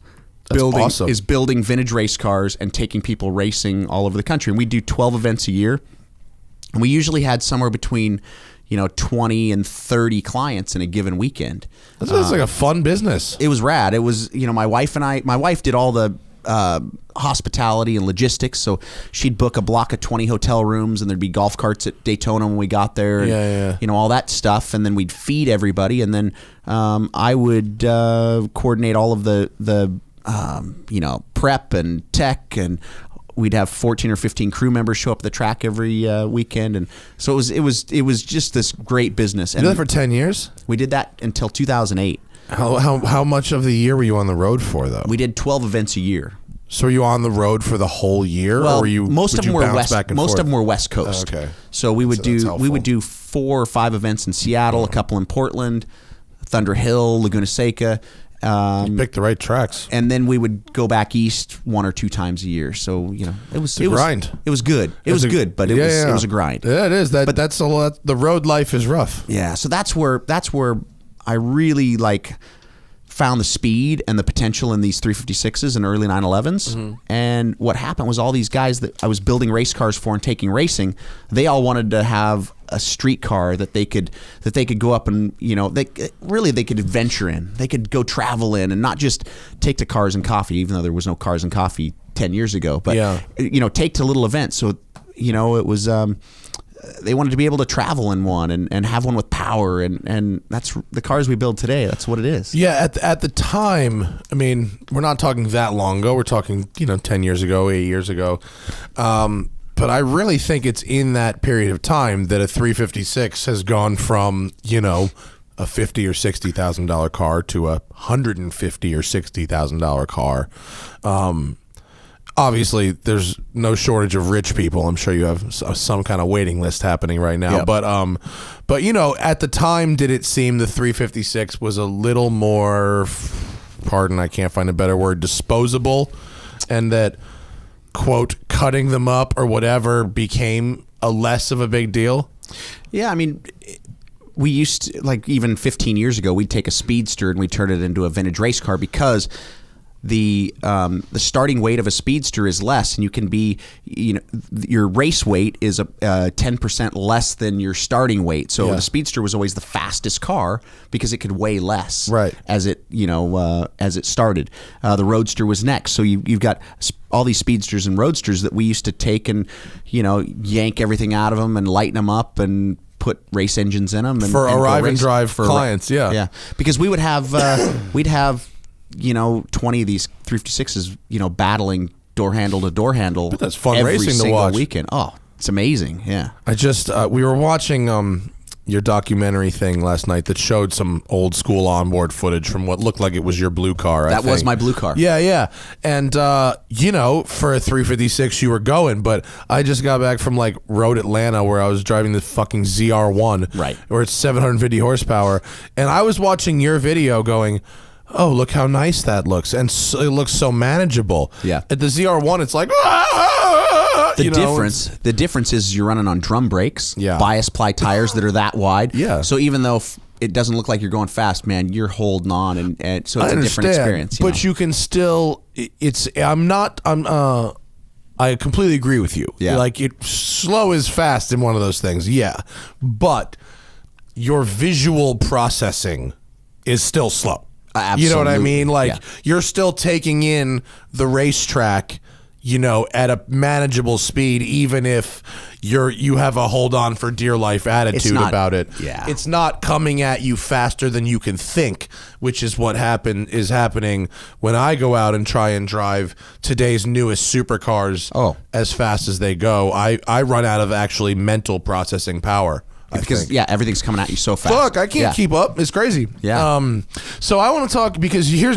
building vintage race cars and taking people racing all over the country. And we do 12 events a year. And we usually had somewhere between, 20 and 30 clients in a given weekend. That's like a fun business. It was rad. It was, my wife did all the hospitality and logistics. So she'd book a block of 20 hotel rooms, and there'd be golf carts at Daytona when we got there. And, all that stuff. And then we'd feed everybody. And then I would coordinate all of the prep and tech, and we'd have 14 or 15 crew members show up at the track every weekend, and so it was just this great business. And you did that for 10 years? We did that until 2008. How much of the year were you on the road for, though? We did 12 events a year. So were you on the road for the whole year, well, or were most of them were West Coast. Okay. So we would do 4 or 5 events in Seattle, a couple in Portland, Thunder Hill, Laguna Seca. You picked the right tracks, and then we would go back east 1 or 2 times a year. So it was a grind. It was good. It was good, but it was a grind. Yeah, it is. That's a lot. The road life is rough. Yeah, so that's where I really found the speed and the potential in these 356s and early 911s. Mm-hmm. And what happened was all these guys that I was building race cars for and taking racing, they all wanted to have a street car that they could go up and they could adventure in. They could go travel in and not just take to Cars and Coffee, even though there was no Cars and Coffee 10 years ago. But take to little events. So it was. They wanted to be able to travel in one and have one with power, and that's the cars we build today. That's what it is. Yeah, at the time, I mean, we're not talking that long ago. We're talking 10 years ago, 8 years ago. But I really think it's in that period of time that a 356 has gone from a $50,000 or $60,000 car to a $150,000 or $60,000 car. Obviously, there's no shortage of rich people. I'm sure you have some kind of waiting list happening right now. Yep. But at the time, did it seem the 356 was a little more, pardon, I can't find a better word, disposable, and that, quote, cutting them up or whatever became a less of a big deal? Yeah, I mean, we used to, even 15 years ago, we'd take a Speedster and we'd turn it into a vintage race car because the starting weight of a Speedster is less, and you can be, your race weight is 10% less than your starting weight. So the Speedster was always the fastest car because it could weigh less, right, as it started. The Roadster was next. So you've got all these Speedsters and Roadsters that we used to take and yank everything out of them and lighten them up and put race engines in them and arrive and drive for clients. Yeah, because we would have 20 of these 356s, battling door handle to door handle. But that's fun every racing single to watch. Weekend. Oh, it's amazing. Yeah. I just we were watching your documentary thing last night that showed some old school onboard footage from what looked like it was your blue car. That was my blue car. Yeah. And, for a 356 you were going, but I just got back from like Road Atlanta where I was driving the fucking ZR1. Right. Where it's 750 horsepower. And I was watching your video going, oh, look how nice that looks. And so, it looks so manageable. Yeah. At the ZR1, it's like, The difference is you're running on drum brakes, bias ply tires that are that wide. Yeah. So even though it doesn't look like you're going fast, man, you're holding on, and so it's a different experience. But you can still. I completely agree with you. Yeah. Like slow is fast in one of those things. Yeah. But your visual processing is still slow. Absolutely. You know what I mean? Like you're still taking in the racetrack, at a manageable speed, even if you have a hold on for dear life attitude about it. Yeah. It's not coming at you faster than you can think, which is what is happening when I go out and try and drive today's newest supercars as fast as they go. I run out of actually mental processing power. Because everything's coming at you so fast. Fuck, I can't keep up. It's crazy. Yeah. So I want to talk because you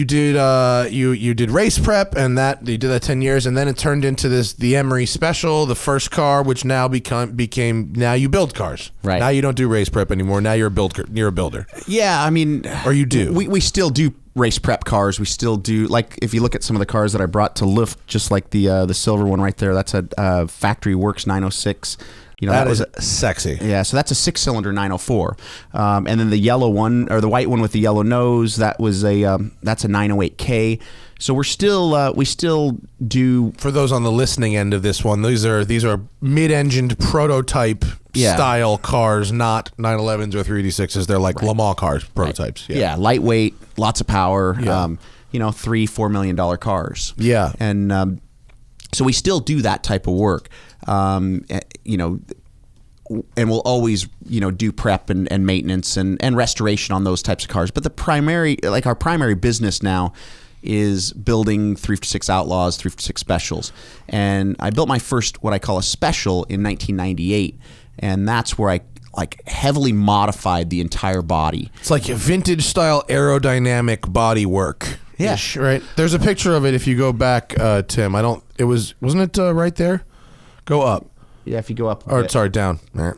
did race prep and you did that 10 years and then it turned into the Emory special, the first car, which now became now you build cars. Right. Now you don't do race prep anymore. Now you're a builder. Yeah, I mean, or you do. We still do race prep cars. We still do, like, if you look at some of the cars that I brought to lift, just like the silver one right there, that's a Factory Works 906. That was sexy. Yeah, so that's a 6-cylinder 904, and then the yellow one or the white one with the yellow nose, that's a 908K. So we still do. For those on the listening end of this one, these are mid-engined prototype style cars, not 911s or 386s. They're like Le Mans cars prototypes. Yeah, lightweight, lots of power. Yeah. $3-4 million cars. Yeah, and so we still do that type of work. And we'll always, do prep and maintenance and restoration on those types of cars. But our primary business now is building 356 Outlaws, 356 Specials. And I built my first, what I call a special, in 1998. And that's where I heavily modified the entire body. It's like a vintage style aerodynamic body work. Yeah. Right. There's a picture of it if you go back, Tim. Wasn't it right there? Go up. Yeah, if you go up. Sorry, down. I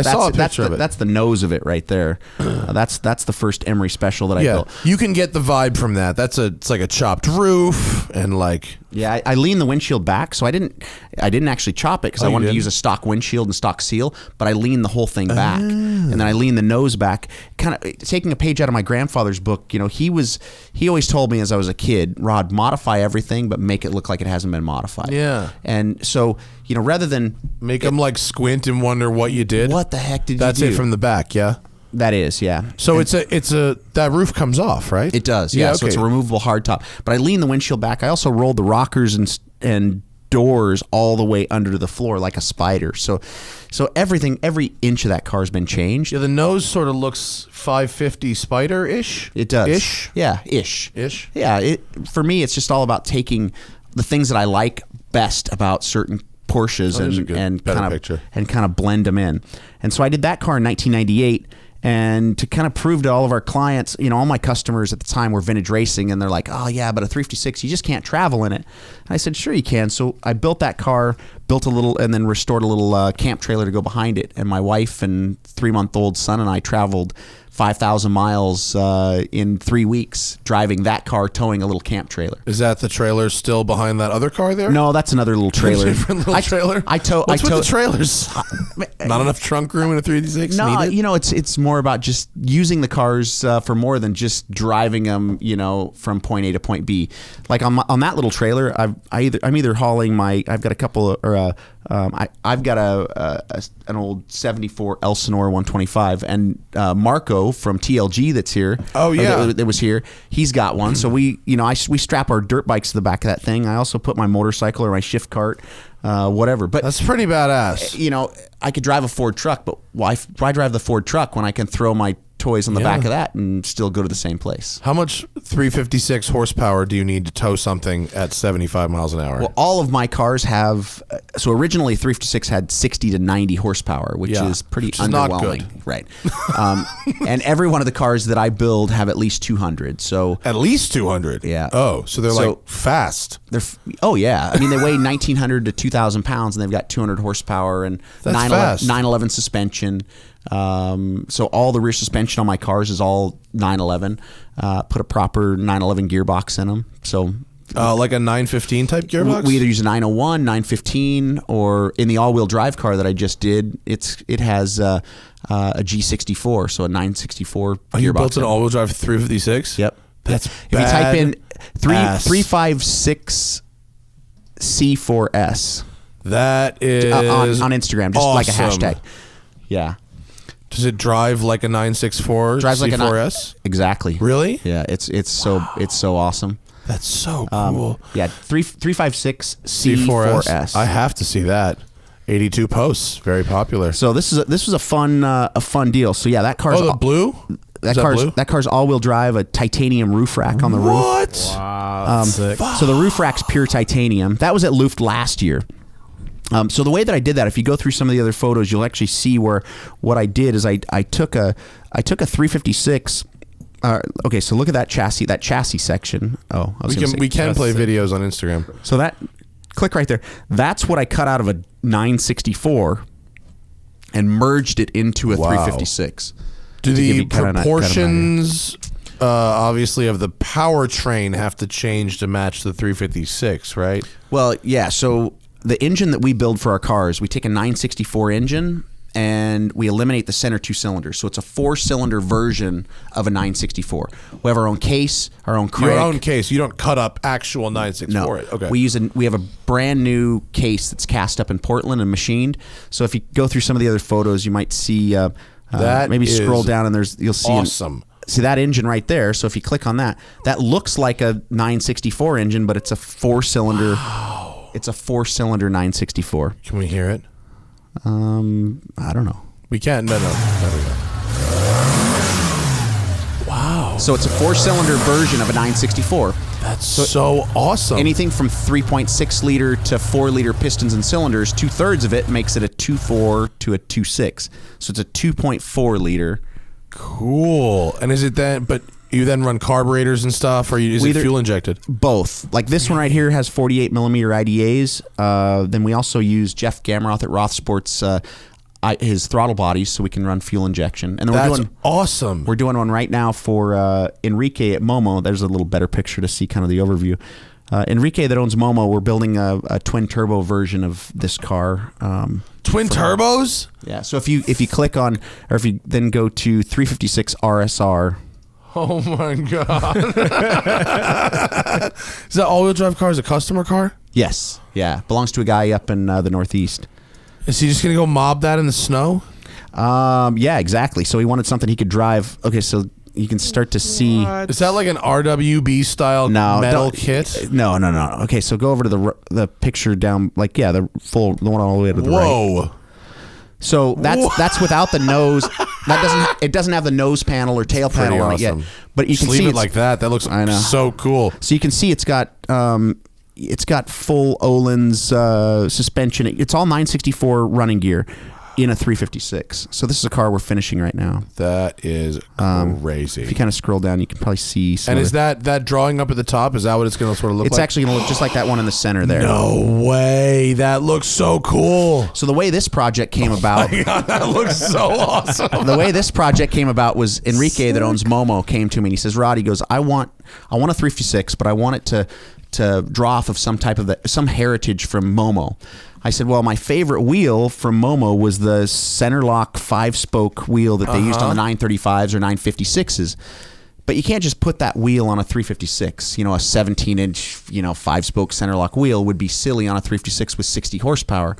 saw a picture of it. That's the nose of it right there. That's the first Emory special that I built. You can get the vibe from that. It's like a chopped roof and like. Yeah, I leaned the windshield back, so I didn't actually chop it because I wanted to use a stock windshield and stock seal, but I leaned the whole thing back, and then I leaned the nose back, kind of taking a page out of my grandfather's book. He always told me as I was a kid, Rod, modify everything, but make it look like it hasn't been modified. Yeah, and so rather than make them like squint and wonder what you did. What the heck did you do? That's it from the back, yeah. That is, yeah. So that roof comes off, right? It does, yeah. So it's a removable hardtop. But I lean the windshield back. I also rolled the rockers and doors all the way under the floor like a spider. So everything, every inch of that car has been changed. Yeah, the nose sort of looks 550 Spider-ish. It does. Ish? Yeah, ish. Ish? Yeah, for me, it's just all about taking the things that I like best about certain Porsches and kind of blend them in. And so I did that car in 1998. And to kind of prove to all of our clients, all my customers at the time were vintage racing, and they're like, oh yeah, but a 356, you just can't travel in it. And I said, sure you can. So I built that car, and then restored a little camp trailer to go behind it. And my wife and 3-month-old son and I traveled 5,000 miles in 3 weeks driving that car, towing a little camp trailer. Is that the trailer still behind that other car there? No, that's another little trailer. Different little trailer? What's with the trailers? Not enough trunk room in a 386? No, it's more about just using the cars for more than just driving them, from point A to point B. Like on that little trailer, I'm either hauling I've got a couple of, I've got an old 74 Elsinore 125, and Marco from TLG that's here. Oh yeah, that was here. He's got one. So we strap our dirt bikes to the back of that thing. I also put my motorcycle or my shift cart, whatever. But that's pretty badass. I could drive a Ford truck, but why drive the Ford truck when I can throw my toys on the back of that and still go to the same place. How much 356 horsepower do you need to tow something at 75 miles an hour? Well, all of my cars have. So originally, 356 had 60 to 90 horsepower, which is pretty underwhelming. Not good. Right. And every one of the cars that I build have at least 200. So at least 200. Yeah. Oh, so they're like fast. Oh yeah. I mean, they weigh 1,900 to 2,000 pounds, and they've got 200 horsepower and 911 suspension. So all the rear suspension on my cars is all 911. Put a proper 911 gearbox in them. So like a 915 type gearbox? We either use a 901, 915, or in the all-wheel drive car that I just did, it has a G64, so a 964 gearbox. You built an all-wheel drive 356? Yep. That's if you type in 356 C4S. That is on Instagram, just like a hashtag. Yeah. Does it drive like a 964 Drives like C4S? Exactly. Really? Yeah, it's so awesome. That's so cool. Yeah, 356 C4S. I have to see that. 82 posts, very popular. So this was a fun deal. So yeah, that car's blue. That car's all-wheel drive, a titanium roof rack on the roof. What? Wow. Sick. So the roof rack's pure titanium. That was at Luft last year. So the way that I did that, if you go through some of the other photos, you'll actually see where what I did is I took a 356. Okay, so look at that chassis section. Oh, we can play videos on Instagram. So that click right there. That's what I cut out of a 964 and merged it into a 356. Do the proportions, obviously, of the powertrain have to change to match the 356, right? Well, yeah. So the engine that we build for our cars, we take a 964 engine and we eliminate the center two cylinders. So it's a 4-cylinder version of a 964. We have our own case, our own crank. Your own case. You don't cut up actual 964. No. Okay. We have a brand new case that's cast up in Portland and machined. So if you go through some of the other photos, you might see that maybe scroll down and you'll see awesome. See that engine right there. So if you click on that, that looks like a 964 engine, but it's a 4-cylinder. Wow. It's a 4-cylinder 964. Can we hear it? I don't know. We can't. No. Wow. So it's a 4-cylinder version of a 964. That's so awesome. Anything from 3.6 liter to 4 liter pistons and cylinders, 2/3 of it makes it a 2.4 to a 2.6. So it's a 2.4 liter. Cool. And is it then? But you then run carburetors and stuff, or is it fuel injected? Both. Like this one right here has 48 millimeter IDAs. Then we also use Jeff Gamroth at Roth Sports, his throttle bodies, so we can run fuel injection. And then that's awesome. We're doing one right now for Enrique at Momo. There's a little better picture to see kind of the overview. Enrique that owns Momo, we're building a twin turbo version of this car. Twin turbos? Yeah. So if you click on, or if you then go to 356 RSR. Oh my God. Is that all-wheel drive car is a customer car? Yes. Yeah. Belongs to a guy up in the Northeast. Is he just going to go mob that in the snow? Yeah, exactly. So he wanted something he could drive. Okay, so you can start to see. What? Is that like an RWB style metal kit? No. Okay, so go over to the picture down, like the one all the way to the right. Whoa. So that's without the nose. It doesn't have the nose panel or tail panel on it yet. But you can see it like that. That looks so cool. So you can see it's got full Öhlins suspension. It's all 964 running gear in a 356. So this is a car we're finishing right now. That is crazy. If you kind of scroll down, you can probably see. And is that drawing up at the top? Is that what it's going to sort of look like? It's actually going to look just like that one in the center there. No way. That looks so cool. So the way this project came about. My God, that looks so awesome. The way this project came about was Enrique that owns Momo came to me and he says, Rod, he goes, I want a 356, but I want it to draw off of some heritage from Momo. I said, well, my favorite wheel from Momo was the center lock 5-spoke wheel that they used on the 935s or 956s. But you can't just put that wheel on a 356. A 17-inch, 5-spoke center lock wheel would be silly on a 356 with 60 horsepower.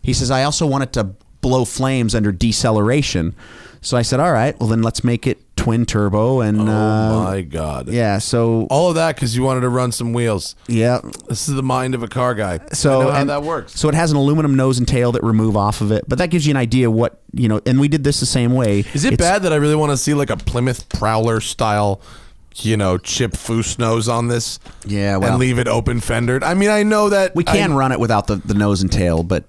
He says, I also want it to blow flames under deceleration. So I said, all right, well then let's make it twin turbo, and oh my god, yeah. So all of that because you wanted to run some wheels. Yeah, this is the mind of a car guy. So I know how that works. So it has an aluminum nose and tail that remove off of it, but that gives you an idea what And we did this the same way. Is it bad that I really want to see like a Plymouth Prowler style? Chip Foose nose on this, and leave it open fendered. I mean, I know that we can run it without the nose and tail, but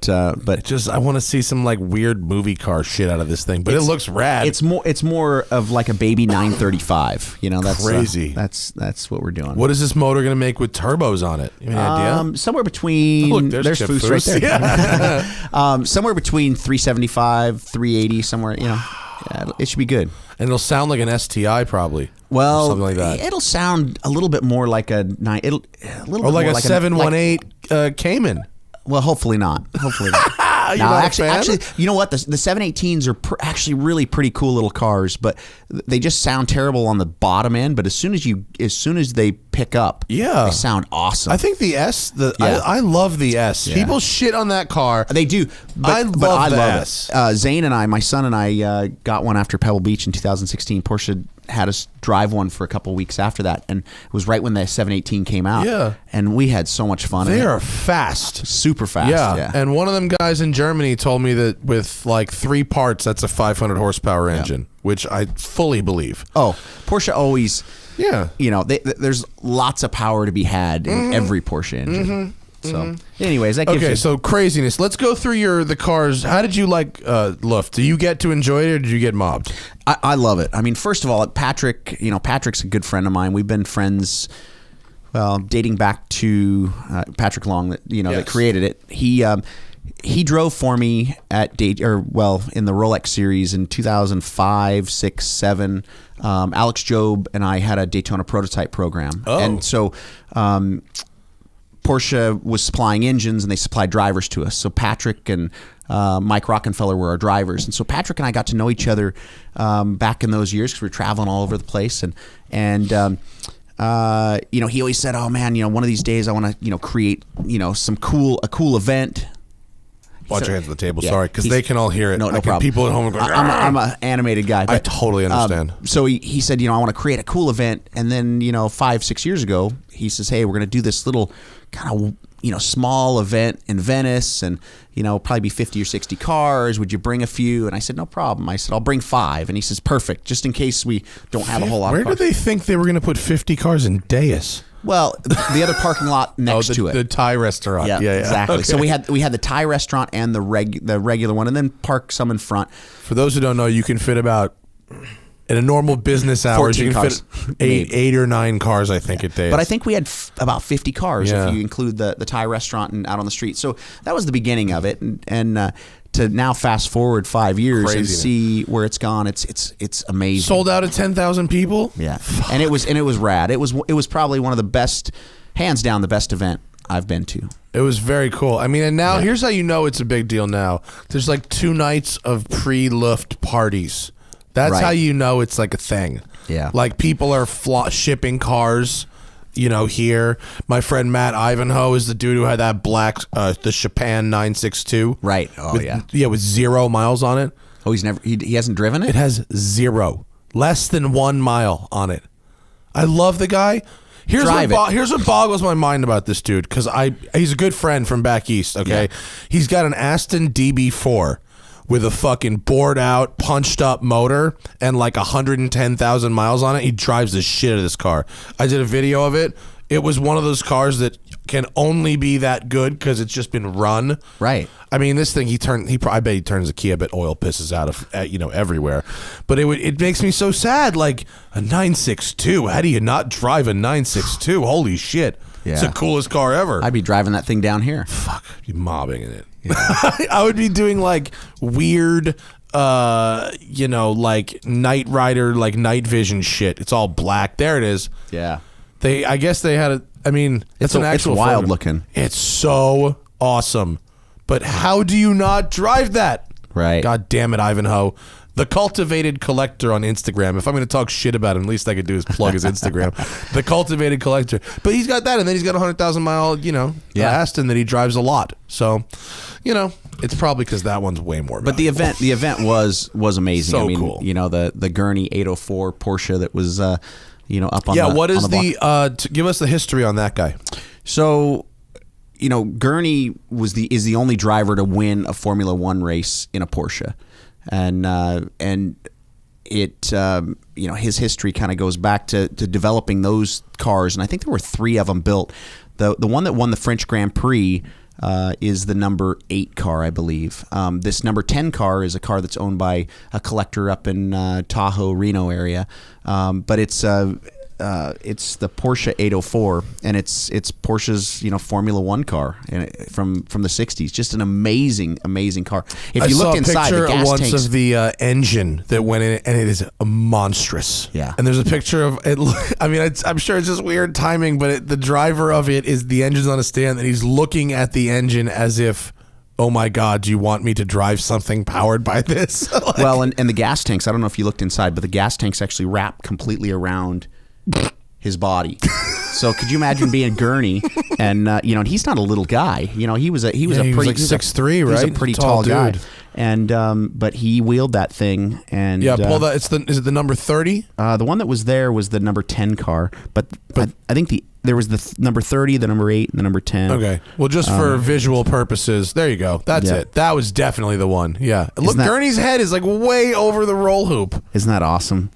just I want to see some like weird movie car shit out of this thing. But it looks rad. It's more of like a baby 935. That's crazy. That's what we're doing. What is this motor going to make with turbos on it? You have any idea? Somewhere between. Look, there's Foose right there. Yeah. Somewhere between 375, 380, somewhere. Yeah, it should be good. And it'll sound like an STI probably. Well, something like that. It'll sound a little bit more like a 718 Cayman. Well, hopefully not. Hopefully not. Actually, you know what? The 718s are actually really pretty cool little cars, but they just sound terrible on the bottom end. But as soon as they pick up, they sound awesome. I think the S. I love the S. Yeah. People shit on that car. They do. But I love the S. Zane and I, my son and I, got one after Pebble Beach in 2016. Porsche had us drive one for a couple weeks after that, and it was right when the 718 came out. Yeah, and we had so much fun. They are fast, super fast. Yeah, and one of them guys in Germany told me that with like 3 parts, that's a 500 horsepower engine, which I fully believe. Oh, Porsche always. Yeah, there's lots of power to be had in every Porsche engine. So, anyways, that gives you... So craziness. Let's go through the cars. How did you like Luft? Do you get to enjoy it, or did you get mobbed? I love it. I mean, first of all, Patrick. Patrick's a good friend of mine. We've been friends, dating back to Patrick Long. That created it. He drove for me at in the Rolex series in 2005, 6, 7. Alex Job and I had a Daytona prototype program, and so. Porsche was supplying engines and they supplied drivers to us. So Patrick and Mike Rockenfeller were our drivers. And so Patrick and I got to know each other back in those years because we were traveling all over the place. And he always said, oh man, one of these days I want to, create, a cool event. Watch your hands on the table, sorry, because they can all hear it. No problem. People at home are going, I'm an animated guy. I totally understand. So he said, I want to create a cool event. And then, 5-6 years ago, he says, hey, we're going to do this little kind of, small event in Venice and, probably be 50 or 60 cars. Would you bring a few? And I said, no problem. I said, I'll bring 5. And he says, perfect, just in case we don't have a whole lot of cars. Where did they think they were going to put 50 cars in Deus? Well, the other parking lot next to it. The Thai restaurant. Yeah, exactly. Okay. So we had the Thai restaurant and the regular one, and then park some in front. For those who don't know, you can fit about in a normal business hours. You can cars. Fit 8 or 9 cars, I think, at Deus. But I think we had about 50 cars if you include the Thai restaurant and out on the street. So that was the beginning of it, and to now fast forward 5 years and see where it's gone, it's amazing. Sold out at 10,000 people. Yeah, and it was rad. It was probably one of the best, hands down, the best event I've been to. It was very cool. I mean, and now here's how you know it's a big deal. Now there's like 2 nights of pre-Luft parties. That's how you know it's like a thing. Yeah, like people are shipping cars. Here, my friend Matt Ivanhoe is the dude who had that black, the Chopin 962. Right. Oh, with 0 miles on it. Oh, he hasn't driven it? It has 0. Less than 1 mile on it. I love the guy. Here's what boggles my mind about this dude, because he's a good friend from back east, okay? Yeah. He's got an Aston DB4 with a fucking bored out, punched up motor and like 110,000 miles on it. He drives the shit out of this car. I did a video of it. It was one of those cars that can only be that good because it's just been run. Right. I mean, this thing, I bet he turns the key. I bet oil pisses out of, everywhere. But it makes me so sad. Like a 962. How do you not drive a 962? Holy shit. Yeah. It's the coolest car ever. I'd be driving that thing down here. Fuck. I'd be mobbing in it. Yeah. I would be doing like weird, like Night Rider, like night vision shit. It's all black. There it is. Yeah. I guess they had it's an actual it's wild photo. Looking. It's so awesome. But how do you not drive that? Right. God damn it, Ivanhoe. The Cultivated Collector on Instagram. If I'm going to talk shit about him, at least I could do is plug his Instagram. The Cultivated Collector. But he's got that, and then he's got a 100,000 mile, Aston that he drives a lot. So, It's probably because that one's way more. But valuable. the event was amazing. So I mean, cool. you know, the Gurney 804 Porsche that was you know, up on yeah. the What is on the block. give us the history on that guy? So, you know, Gurney is the only driver to win a Formula One race in a Porsche, and it you know, his history kind of goes back to developing those cars, and I think there were 3 of them built. The one that won the French Grand Prix is the number 8 car, I believe. This number 10 car is a car that's owned by a collector up in Tahoe, Reno area, but it's the Porsche 804, and it's Porsche's, you know, Formula One car, and from the 60s. Just an amazing car. If you look inside, the gas once tanks of the engine that went in it, and it is monstrous. Yeah. And there's a picture of it. I mean, I'm sure it's just weird timing, but the driver of it is the engine's on a stand, and he's looking at the engine as if, oh my God, do you want me to drive something powered by this? Like, well, and the gas tanks. I don't know if you looked inside, but the gas tanks actually wrap completely around his body. So could you imagine being Gurney, and you know, and he's not a little guy. You know, he was like 6'3", right? He was a pretty tall guy, and but he wheeled that thing, and pull that. Is it the number 30? The one that was there was the number 10 car, but I think there was the number 30, the number 8, and the number 10. Okay. Well, just for visual purposes, there you go. That's it. That was definitely the one. Yeah. Look, Gurney's head is like way over the roll hoop. Isn't that awesome?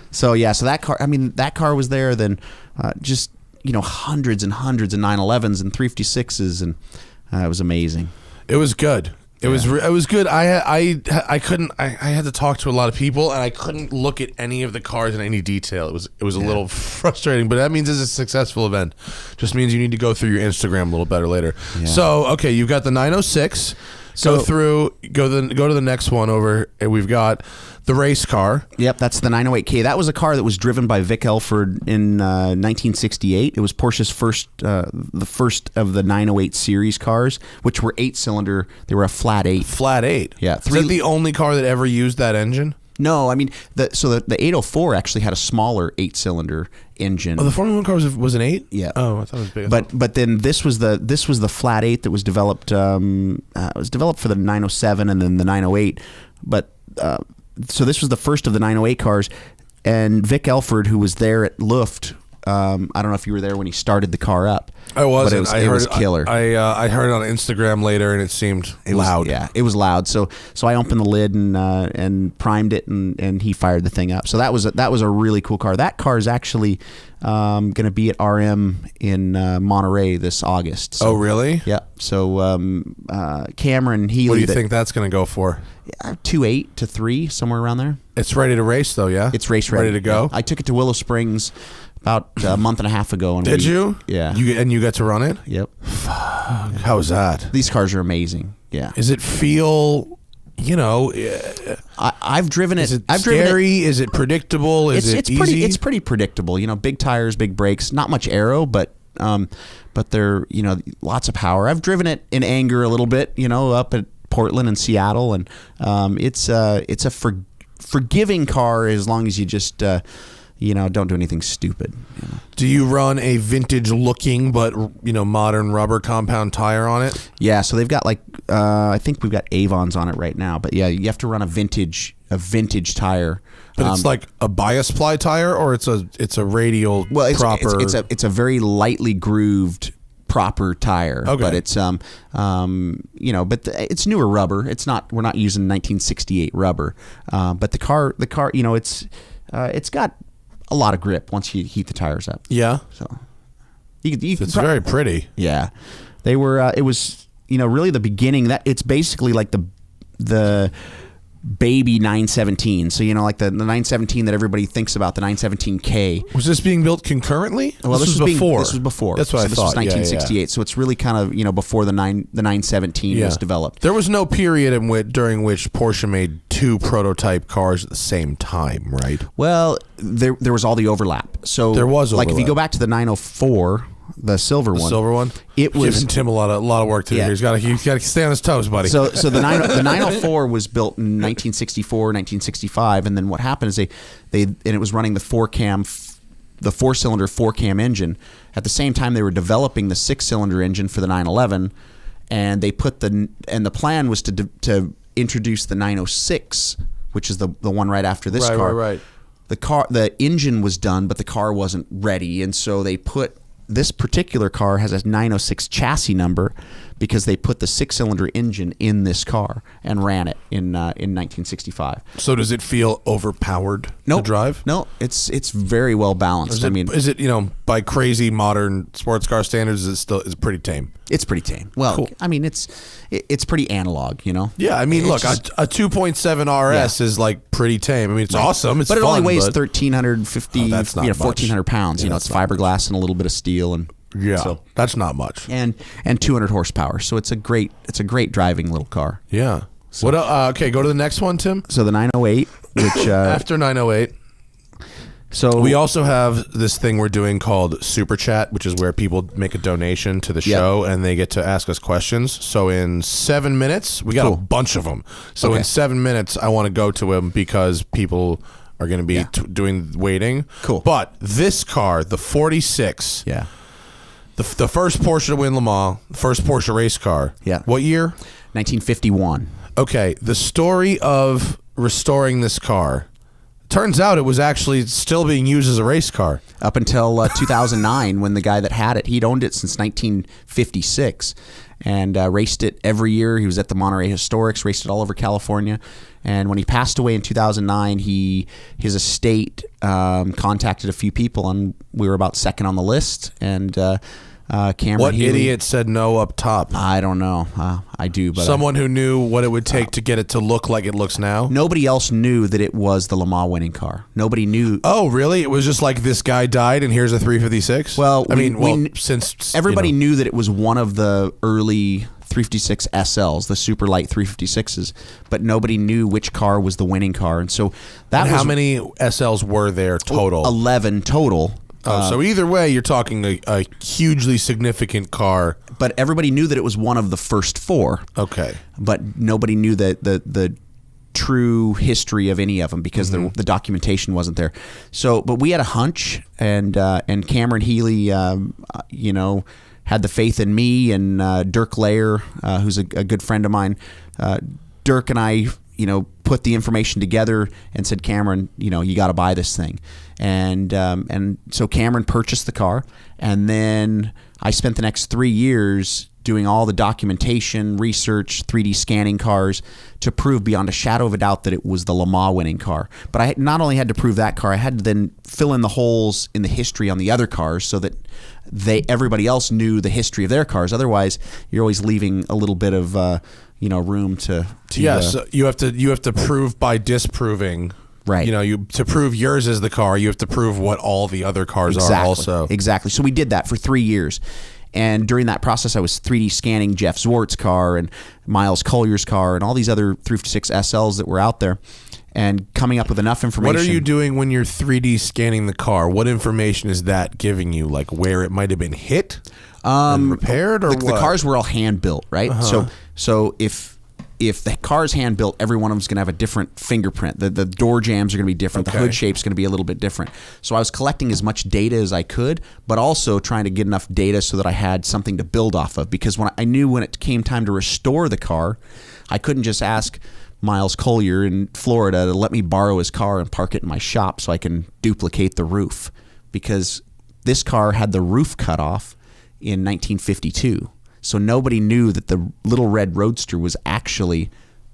So yeah, so that car. I mean, that car was there. Then just, you know, hundreds and hundreds of 911s and 356s, and it was amazing. It was good. It was good. I couldn't. I had to talk to a lot of people, and I couldn't look at any of the cars in any detail. It was a little frustrating, but that means it's a successful event. Just means you need to go through your Instagram a little better later. Yeah. So okay, you've got the 906. Go to the next one over, and we've got the race car. Yep, that's the 908K. That was a car that was driven by Vic Elford in 1968. It was Porsche's the first of the 908 series cars, which were 8-cylinder. They were a flat 8. Flat 8. Yeah. Is that the only car that ever used that engine? No, I mean, the 804 actually had a smaller 8-cylinder engine. Oh, the Formula One car was an 8? Yeah. Oh, I thought it was big. But then this was the flat 8 that was developed. It was developed for the 907 and then the 908. But so this was the first of the 908 cars, and Vic Elford, who was there at Luft. I don't know if you were there when he started the car up. I wasn't. But it was killer. I heard it on Instagram later, and it seemed loud. It was loud. So I opened the lid and primed it, and he fired the thing up. So that was a really cool car. That car is actually going to be at RM in Monterey this August. So, oh, really? Yeah. So Cameron Healy. What do you think that's going to go for? 2.8 to 3, somewhere around there. It's ready to race, thow. Yeah. It's race ready to go. Yeah. I took it to Willow Springs about a month and a half ago. And Did you? Yeah. You got to run it? Yep. How was that? These cars are amazing. Yeah. Does it feel, you know? I've driven it. Is it scary? Is it predictable? Is it easy? It's pretty predictable. You know, big tires, big brakes, not much aero, but they're, you know, lots of power. I've driven it in anger a little bit, you know, up at Portland and Seattle, and it's a forgiving car as long as you just you know, don't do anything stupid. You know? Do you run a vintage looking but, you know, modern rubber compound tire on it? Yeah, so they've got like I think we've got Avons on it right now, but yeah, you have to run a vintage tire. But it's like a bias ply tire, or it's a radial proper. It's a very lightly grooved proper tire. Okay. But it's you know, but it's newer rubber. We're not using 1968 rubber. But the car, you know, it's got a lot of grip once you heat the tires up. Yeah. So it's very pretty. Yeah. They were it was, you know, really the beginning. That it's basically like the baby 917. So, you know, like the 917 that everybody thinks about, the 917K. Was this being built concurrently? Well, this was before. This was before. That's what I thought. This was 1968. Yeah. So it's really kind of, you know, before the 917 was developed. There was no period during which Porsche made 2 prototype cars at the same time, right? Well, there was all the overlap. So there was overlap. Like if you go back to the 904, the silver one. It was giving Tim a lot of work to do. He's got to stay on his toes, buddy. So the 904 was built in 1964, 1965, and then what happened is it was running the 4-cylinder 4-cam engine. At the same time, they were developing the 6-cylinder engine for the 911, and they put the plan was to introduce the 906, which is the one right after this car. Right. The engine was done, but the car wasn't ready, and so they put this particular car has a 906 chassis number because they put the 6-cylinder engine in this car and ran it in 1965. So does it feel overpowered to drive? No, it's very well balanced. Is it by crazy modern sports car standards? Is it pretty tame? It's pretty tame. Well, cool. I mean, it's pretty analog, Yeah, I mean, look, a 2.7 RS is like pretty tame. I mean, it's awesome. It's but it fun, only weighs 1,350, 1,400 pounds. Yeah, it's fiberglass and a little bit of steel, and that's not much. And 200 horsepower. So it's a great driving little car. Yeah. So, okay, go to the next one, Tim. So the 908, which after 908. So we also have this thing we're doing called Super Chat, which is where people make a donation to the show and they get to ask us questions. So in 7 minutes, we got a bunch of them. So in 7 minutes, I want to go to them because people are going to be doing waiting. Cool. But this car, the 46, the first Porsche to win Le Mans, the first Porsche race car. Yeah. What year? 1951. Okay. The story of restoring this car. Turns out it was actually still being used as a race car. Up until 2009 when the guy that had it, he'd owned it since 1956 and raced it every year. He was at the Monterey Historics, raced it all over California. And when he passed away in 2009, his estate contacted a few people, and we were about second on the list. And Cameron What Healy, idiot said no up top? I don't know. I do, but someone who knew what it would take to get it to look like it looks now. Nobody else knew that it was the Le Mans winning car. Nobody knew. Oh, really? It was just like this guy died, and here's a 356. Well, since everybody knew that it was one of the early 356 SLs, the super light 356s, but nobody knew which car was the winning car, and so how many SLs were there total? 11 total. So either way, you're talking a hugely significant car. But everybody knew that it was one of the first 4. Okay. But nobody knew the true history of any of them because the documentation wasn't there. So, but we had a hunch, and Cameron Healy, had the faith in me and Dirk Layer, who's a good friend of mine. Dirk and I, put the information together and said, Cameron, you got to buy this thing. And so Cameron purchased the car, and then I spent the next 3 years doing all the documentation, research, 3D scanning cars to prove beyond a shadow of a doubt that it was the Le Mans winning car. But I not only had to prove that car, I had to then fill in the holes in the history on the other cars so that everybody else knew the history of their cars. Otherwise, you're always leaving a little bit of room to so you have to prove by disproving. Right. To prove yours is the car, you have to prove what all the other cars are also. Exactly. So we did that for 3 years. And during that process, I was 3D scanning Jeff Zwart's car and Miles Collier's car and all these other 356 SLs that were out there and coming up with enough information. What are you doing when you're 3D scanning the car? What information is that giving you? Like where it might have been hit and repaired or what? The cars were all hand-built, right? So if the car's hand-built, every one of them is going to have a different fingerprint. The door jams are going to be different. The hood shape's going to be a little bit different. So I was collecting as much data as I could, but also trying to get enough data so that I had something to build off of. Because I knew when it came time to restore the car, I couldn't just ask Miles Collier in Florida to let me borrow his car and park it in my shop so I can duplicate the roof. Because this car had the roof cut off in 1952. So nobody knew that the little red Roadster was actually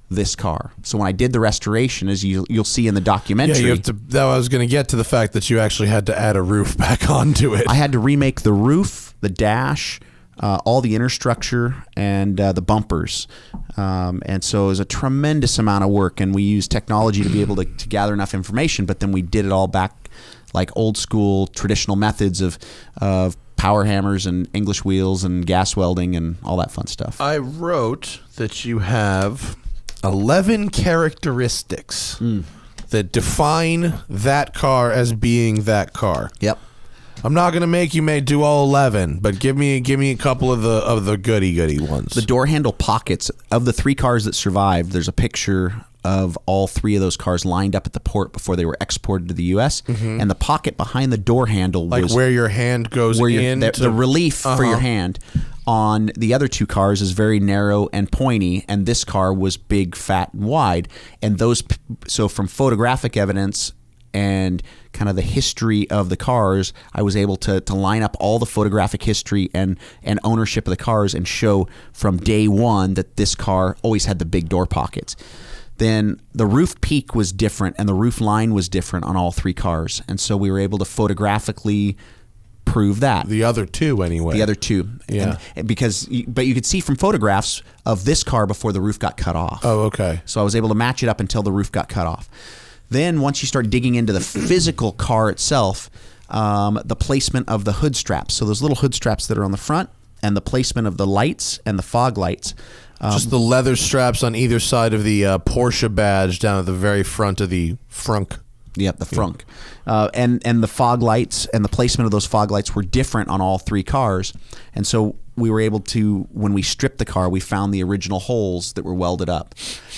this car. So when I did the restoration, as you'll see in the documentary, I was going to get to the fact that you actually had to add a roof back onto it. I had to remake the roof, the dash, all the inner structure, and the bumpers. And so it was a tremendous amount of work, and we used technology to be able to gather enough information. But then we did it all back like old school traditional methods of power hammers and English wheels and gas welding and all that fun stuff. I wrote that you have 11 characteristics that define that car as being that car. Yep. I'm not gonna make you do all 11, but give me a couple of the goody ones. The door handle pockets of the 3 cars that survived. There's a picture of all 3 of those cars lined up at the port before they were exported to the U.S. And the pocket behind the door handle was where your hand goes in. The relief for your hand. on the other two cars is very narrow and pointy, and this car was big, fat, and wide. And so from photographic evidence and kind of the history of the cars, I was able to line up all the photographic history and ownership of the cars and show from day one that this car always had the big door pockets. Then the roof peak was different and the roof line was different on all three cars. And so we were able to photographically prove that. The other two, anyway. The other two. Yeah. But you could see from photographs of this car before the roof got cut off. Oh, okay. So I was able to match it up until the roof got cut off. Then once you start digging into the physical car itself, the placement of the hood straps. So those little hood straps that are on the front and the placement of the lights and the fog lights. Just the leather straps on either side of the Porsche badge down at the very front of the frunk. Yep, the frunk. And the fog lights and the placement of those fog lights were different on all three cars. And so we were able to, when we stripped the car, we found the original holes that were welded up.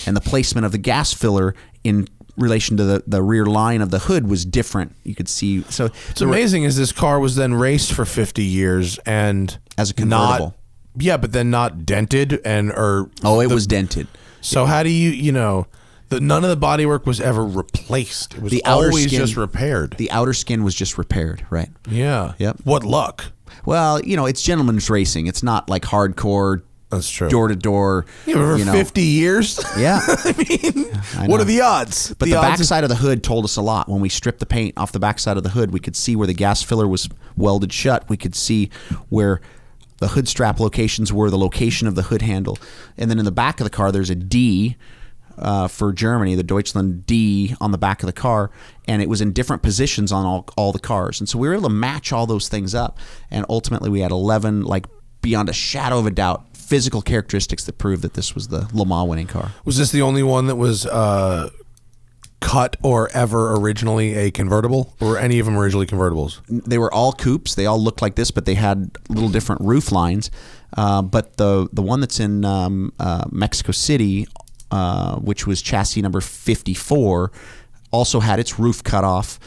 And the placement of the gas filler in relation to the rear line of the hood was different. You could see. So it's amazing is this car was then raced for 50 years and as a convertible. But then not dented it was dented. So how do none of the bodywork was ever replaced. It was always just repaired. The outer skin was just repaired, right? Yeah. Yep. What luck. Well, it's gentleman's racing. It's not like hardcore. That's true. Door to door. Yeah, for 50 years. Yeah. I what are the odds? But the backside of the hood told us a lot. When we stripped the paint off the backside of the hood, we could see where the gas filler was welded shut. We could see where the hood strap locations were, the location of the hood handle. And then in the back of the car, there's a D for Germany, the Deutschland D on the back of the car, and it was in different positions on all the cars. And so we were able to match all those things up, and ultimately we had 11, like beyond a shadow of a doubt, physical characteristics that proved that this was the Le Mans winning car. Was this the only one that was cut or ever originally a convertible? Or were any of them originally convertibles? They were all coupes. They all looked like this, but they had little different roof lines. But the one that's in Mexico City, which was chassis number 54, also had its roof cut off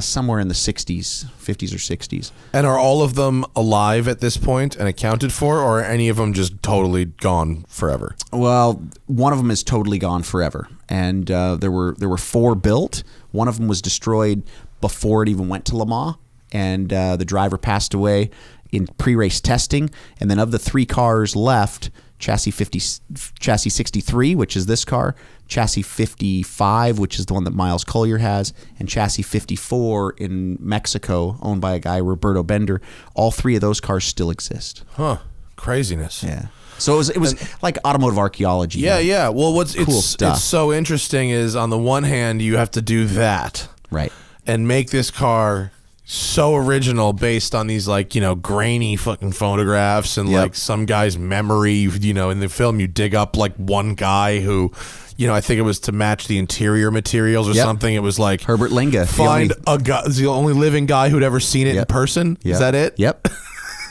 somewhere in the 50s or 60s. And are all of them alive at this point and accounted for, or are any of them just totally gone forever? Well, one of them is totally gone forever. And there were 4 built. One of them was destroyed before it even went to Le Mans, and the driver passed away in pre-race testing. And then of the 3 cars left, chassis 63, which is this car, chassis 55, which is the one that Miles Collier has, and chassis 54 in Mexico, owned by a guy, Roberto Bender. All 3 of those cars still exist. Huh. Craziness. Yeah. So it was like automotive archaeology. Yeah. Well, it's so interesting is, on the one hand, you have to do that. Right. And make this car so original based on these, like, grainy fucking photographs and like some guy's memory. In the film you dig up like one guy who, I think it was to match the interior materials or something. It was like Herbert Linga. Find a guy, the only living guy who'd ever seen it in person. Is that it? Yep.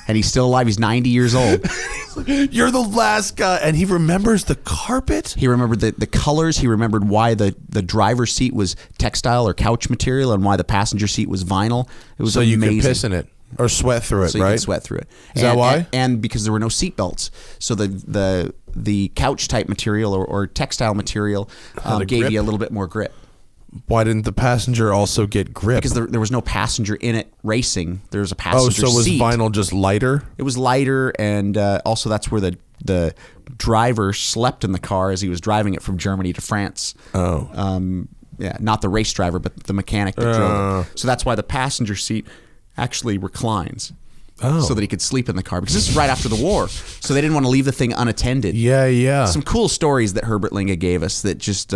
And he's still alive. He's 90 years old. You're the last guy. And he remembers the carpet? He remembered the colors. He remembered why the driver's seat was textile or couch material and why the passenger seat was vinyl. It was amazing. You can piss in it or sweat through it, so right? You can sweat through it. Is that why? And because there were no seat belts. So the couch type material or textile material gave you a little bit more grip. Why didn't the passenger also get grip? Because there was no passenger in it racing. There was a passenger seat. Oh, so was vinyl just lighter? It was lighter, and also that's where the driver slept in the car as he was driving it from Germany to France. Oh. Not the race driver, but the mechanic that drove it. So that's why the passenger seat actually reclines. Oh. So that he could sleep in the car, because this is right after the war. So they didn't want to leave the thing unattended. Yeah. Some cool stories that Herbert Linga gave us that just...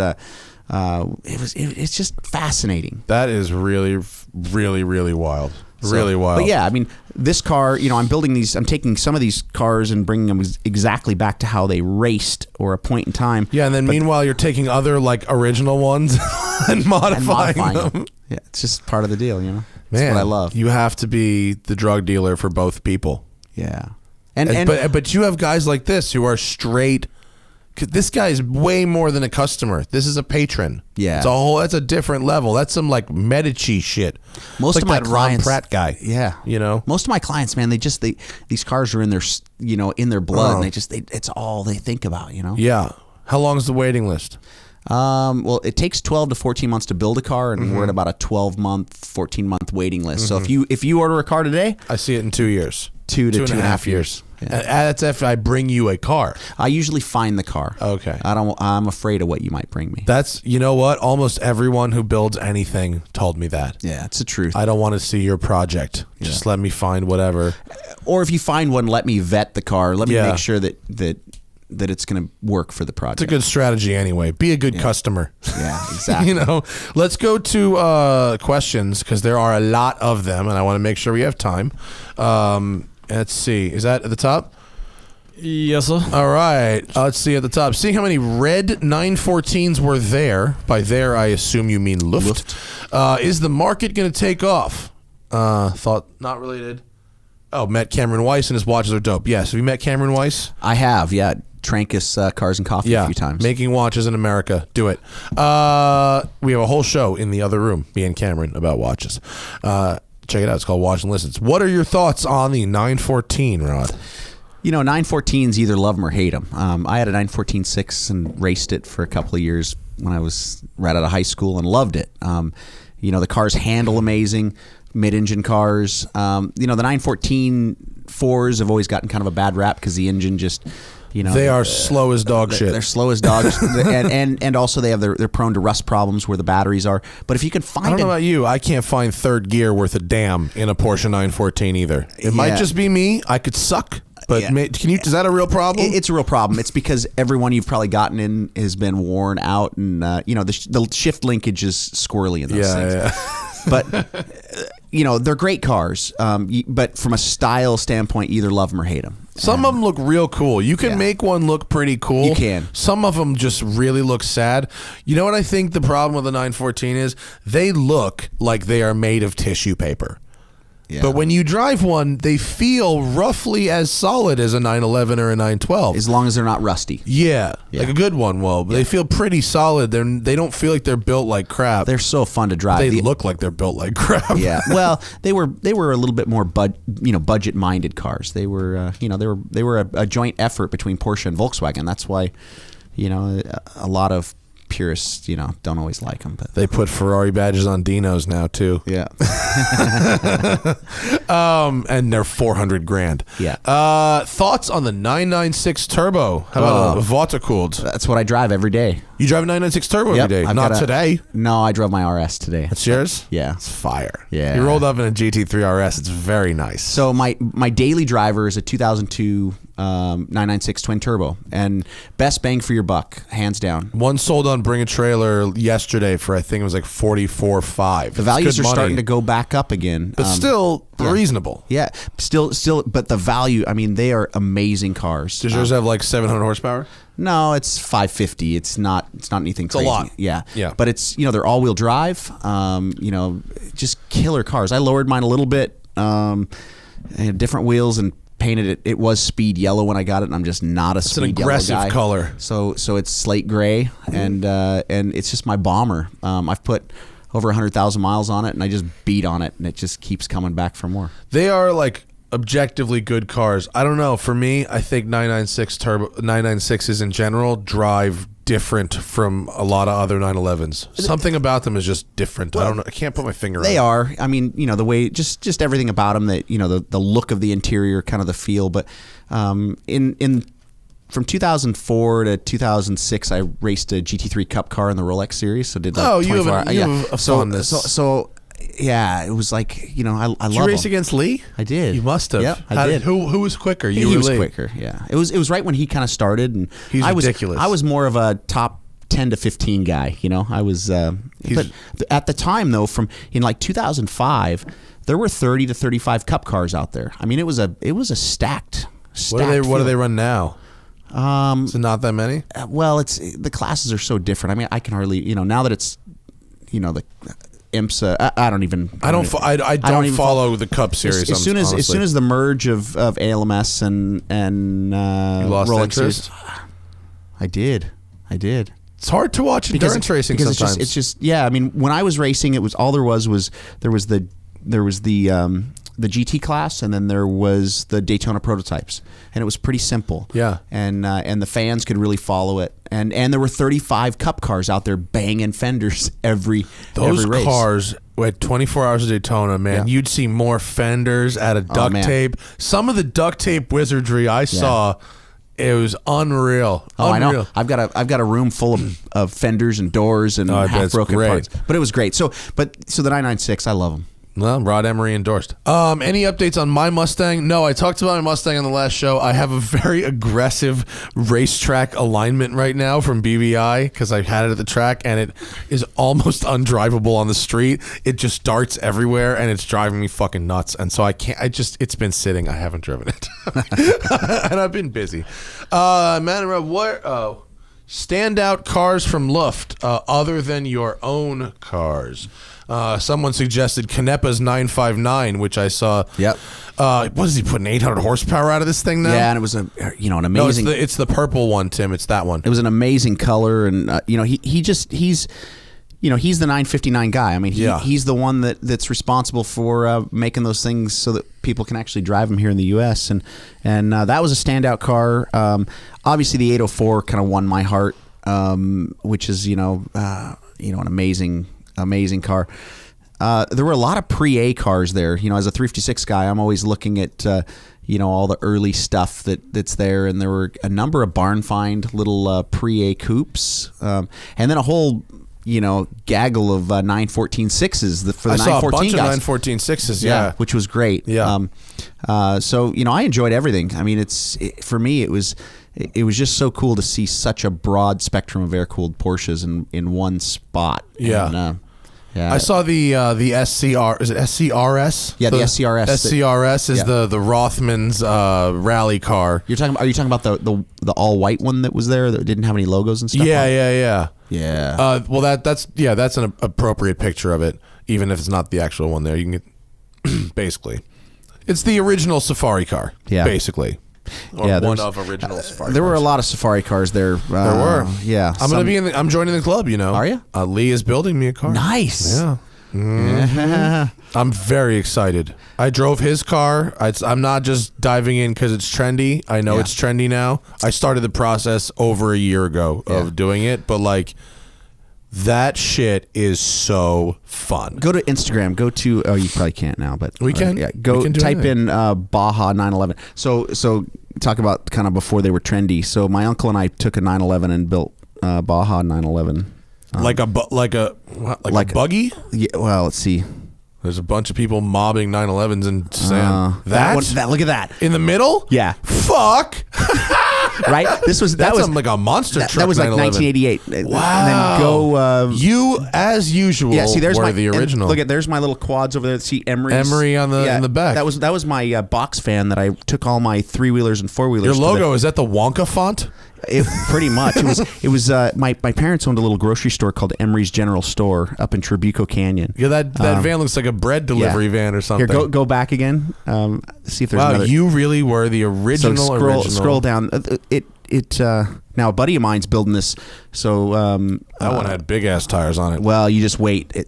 it's just fascinating. That is really, really, really wild. Really wild. But yeah, I mean, this car, I'm taking some of these cars and bringing them exactly back to how they raced or a point in time. Yeah, and then meanwhile, you're taking other like original ones and modifying them. Yeah, it's just part of the deal, Man, that's what I love. You have to be the drug dealer for both people. Yeah. But you have guys like this who are straight This guy is way more than a customer. This is a patron. Yeah. That's a different level. That's some like Medici shit. Most like of my that clients, Ron Pratt guy. Yeah. You know? Most of my clients, man, these cars are in their, in their blood. And it's all they think about, Yeah. How long is the waiting list? Well, it takes 12 to 14 months to build a car, and we're at about a 12-month, 14-month waiting list. So if you order a car today, I see it in 2 years. 2 to 2.5 years. Yeah. That's if I bring you a car. I usually find the car. Okay. I'm afraid of what you might bring me. That's, you know what? Almost everyone who builds anything told me that. Yeah, it's the truth. I don't want to see your project. Yeah. Just let me find whatever. Or if you find one, let me vet the car. Let me make sure that it's going to work for the project. It's a good strategy anyway. Be a good customer. Yeah, exactly. Let's go to questions because there are a lot of them, and I want to make sure we have time. Let's see. Is that at the top? Yes, sir. All right. Let's see at the top. See how many red 914s were there. By there, I assume you mean Luft. Is the market going to take off? Thought not related. Oh, met Cameron Weiss and his watches are dope. Yes. Have you met Cameron Weiss? I have, yeah. Trankus Cars and Coffee a few times. Making watches in America. Do it. We have a whole show in the other room, me and Cameron, about watches. Check it out. It's called Watch and Listens. What are your thoughts on the 914, Rod? 914s, either love them or hate them. I had a 914-6 and raced it for a couple of years when I was right out of high school and loved it. The cars handle amazing, mid-engine cars. The 914 4s have always gotten kind of a bad rap because the engine just... they are slow as dog shit. They're slow as dogs, and also they're prone to rust problems where the batteries are. But if you could find, I don't know about you, I can't find third gear worth a damn in a Porsche 914 either. It might just be me. I could suck, but can you? Is that a real problem? It's a real problem. It's because everyone you've probably gotten in has been worn out, and the shift linkage is squirrely in those things. Yeah. But they're great cars. But from a style standpoint, you either love them or hate them. Some of them look real cool. You can make one look pretty cool. You can. Some of them just really look sad. You know what I think the problem with the 914 is? They look like they are made of tissue paper. Yeah. But when you drive one, they feel roughly as solid as a 911 or a 912. As long as they're not rusty. Yeah. Like a good one will. But they feel pretty solid. They don't feel like they're built like crap. They're so fun to drive. They look like they're built like crap. Yeah. Well, they were a little bit more budget-minded cars. They were they were a joint effort between Porsche and Volkswagen. That's why a lot of purists, don't always like them. But they put Ferrari badges on Dinos now too. Yeah. And they're $400,000. Yeah. Thoughts on the 996 turbo? How about a water cooled? That's what I drive every day. You drive a 996 turbo every day? Not today. No, I drove my RS today. That's yours? Yeah. It's fire. Yeah. You rolled up in a GT3 RS. It's very nice. So my daily driver is a 2002 996 twin turbo, and best bang for your buck, hands down. One sold on Bring a Trailer yesterday for I think it was like $44,500. The values are starting to go back up again, but still reasonable. Yeah, still, but the value. I mean, they are amazing cars. Does yours have like 700 horsepower? No, it's 550. It's not anything crazy. It's a lot. Yeah. But it's they're all-wheel drive. Just killer cars. I lowered mine a little bit, and different wheels and painted it. It was speed yellow when I got it, and I'm just not a speed yellow guy. It's an aggressive color. So it's slate gray, and it's just my bomber. I've put over 100,000 miles on it, and I just beat on it, and it just keeps coming back for more. They are like objectively good cars. I don't know. For me, I think 996s in general drive different from a lot of other 911s. Something about them is just different. I don't know. I can't put my finger on it. They are. I mean, the way, just everything about them, that, the look of the interior, kind of the feel. But from 2004 to 2006, I raced a GT3 Cup car in the Rolex series. So did like you have a fondness. So yeah, it was I love Did you race him. against Lee? I did. You must have. Yep, I did. Who was quicker? You he or was Lee? quicker. Yeah, it was right when he kind of started, and He's ridiculous. I was more of a top 10 to 15 guy. I was. But at the time, though, from in like 2005, there were 30 to 35 Cup cars out there. I mean, it was a stacked. What do they run now? Is it not that many? Well, the classes are so different. I mean, I can hardly now that it's the IMSA. I don't follow the Cup series. As soon as the merge of ALMS and you lost Rolex interest? series, I did. It's hard to watch endurance racing sometimes. It's just yeah. I mean, when I was racing, it was all there was the GT class, and then there was the Daytona prototypes, and it was pretty simple. Yeah. And the fans could really follow it, and there were 35 Cup cars out there banging fenders every race. Cars at 24 Hours of Daytona, man, you'd see more fenders out of duct tape. Some of the duct tape wizardry I saw. It was unreal. Oh, I know. I've got a room full of fenders and doors and half broken parts. But it was great. So the 996, I love them. Well, Rod Emory endorsed. Any updates on my Mustang? No, I talked about my Mustang on the last show. I have a very aggressive racetrack alignment right now from BBI because I've had it at the track, and it is almost undrivable on the street. It just darts everywhere, and it's driving me fucking nuts. And so I can't. It's been sitting. I haven't driven it, and I've been busy. Man, what? Standout cars from Luft other than your own cars. Someone suggested Canepa's 959, which I saw. Yep. What is he putting 800 horsepower out of this thing now? Yeah, and it was an amazing. No, it's the purple one, Tim. It's that one. It was an amazing color, and he's the 959 guy. I mean, he's the one that's responsible for making those things so that people can actually drive them here in the U.S. And that was a standout car. Obviously, the 804 kind of won my heart, which is an amazing car. There were a lot of pre-A cars there. As a 356 guy, I'm always looking at all the early stuff that's there, and there were a number of barn find little pre-A coupes, and then a whole gaggle of 914.6s for the 914 guys. I saw a bunch of 914.6s, yeah, which was great. Yeah. So I enjoyed everything. I mean, for me, it was just so cool to see such a broad spectrum of air-cooled Porsches in one spot. Yeah. And, I saw the SCR. Is it SCRS? Yeah, the SCRS. SCRS is the Rothman's rally car. Are you talking about the all white one that was there that didn't have any logos and stuff? Yeah. Well, that's an appropriate picture of it, even if it's not the actual one there. You can get basically, it's the original Safari car. Yeah, basically. Or one of original Safari there cars. were a lot of Safari cars there. There were. Yeah. I'm joining the club, Are you? Lee is building me a car. Nice. Yeah. Mm-hmm. I'm very excited. I drove his car. I'm not just diving in because it's trendy. I know it's trendy now. I started the process over a year ago of doing it, but that shit is so fun. Go to Instagram. Go to you probably can't now, but we can. Go type in Baja 911. So talk about kind of before they were trendy. So my uncle and I took a 911 and built Baja 911. Like a buggy? Yeah. Well, let's see. There's a bunch of people mobbing 911s in sand. Look at that in the middle. Yeah. Fuck. Right. That was like a monster truck. That was like 1988. Wow. And then go. You as usual. Yeah. See, there's the original. There's my little quads over there. See Emory on in the back. That was my box fan that I took all my 3-wheelers and 4-wheelers. Your logo is that the Wonka font? Pretty much. It was my parents owned a little grocery store called Emory's General Store up in Tribuco Canyon. Yeah, that van looks like a bread delivery van or something. Here, go back again. See if there's another. You really were the original. So scroll down. Now a buddy of mine's building this. So that one had big ass tires on it. Well, you just wait. Here,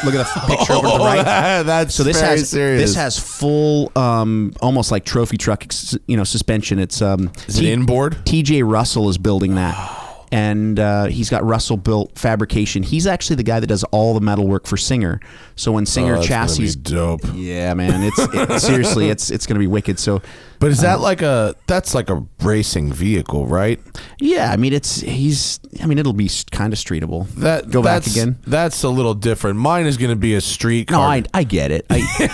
look at the picture over to the right. That's so serious. This has full, almost like trophy truck, suspension. It's is it inboard? TJ Russell is building that. And he's got Russell built fabrication. He's actually the guy that does all the metal work for Singer. So when Singer chassis, dope. Yeah, man, it's seriously, it's going to be wicked. So, but is that that's like a racing vehicle, right? Yeah, I mean it'll be kind of streetable. Go back again. That's a little different. Mine is going to be a street car. No, I get it.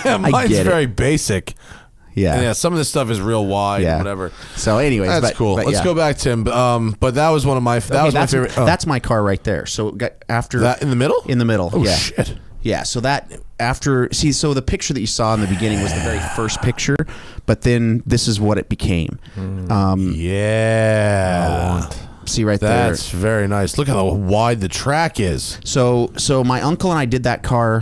Mine's very basic. Yeah. And some of this stuff is real wide and whatever. So anyways, that's cool. Let's go back to him. But that was one of my was my favorite. That's my car right there. So after that in the middle? In the middle. Oh yeah. Shit. Yeah, so that so the picture that you saw in the beginning was the very first picture, but then this is what it became. See right there. That's very nice. Look how wide the track is. So my uncle and I did that car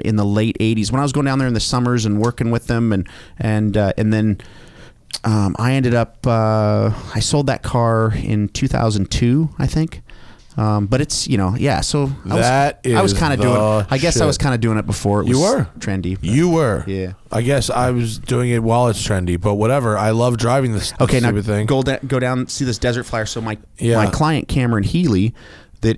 in the late 80s when I was going down there in the summers and working with them and then I ended up I sold that car in 2002, I think. But it's so I was kind of doing. I guess I was kind of doing it before it was trendy. But you were. Yeah. I guess I was doing it while it's trendy, but whatever. I love driving this. Okay, now thing. Go down, see this Desert Flyer. So my client Cameron Healy, that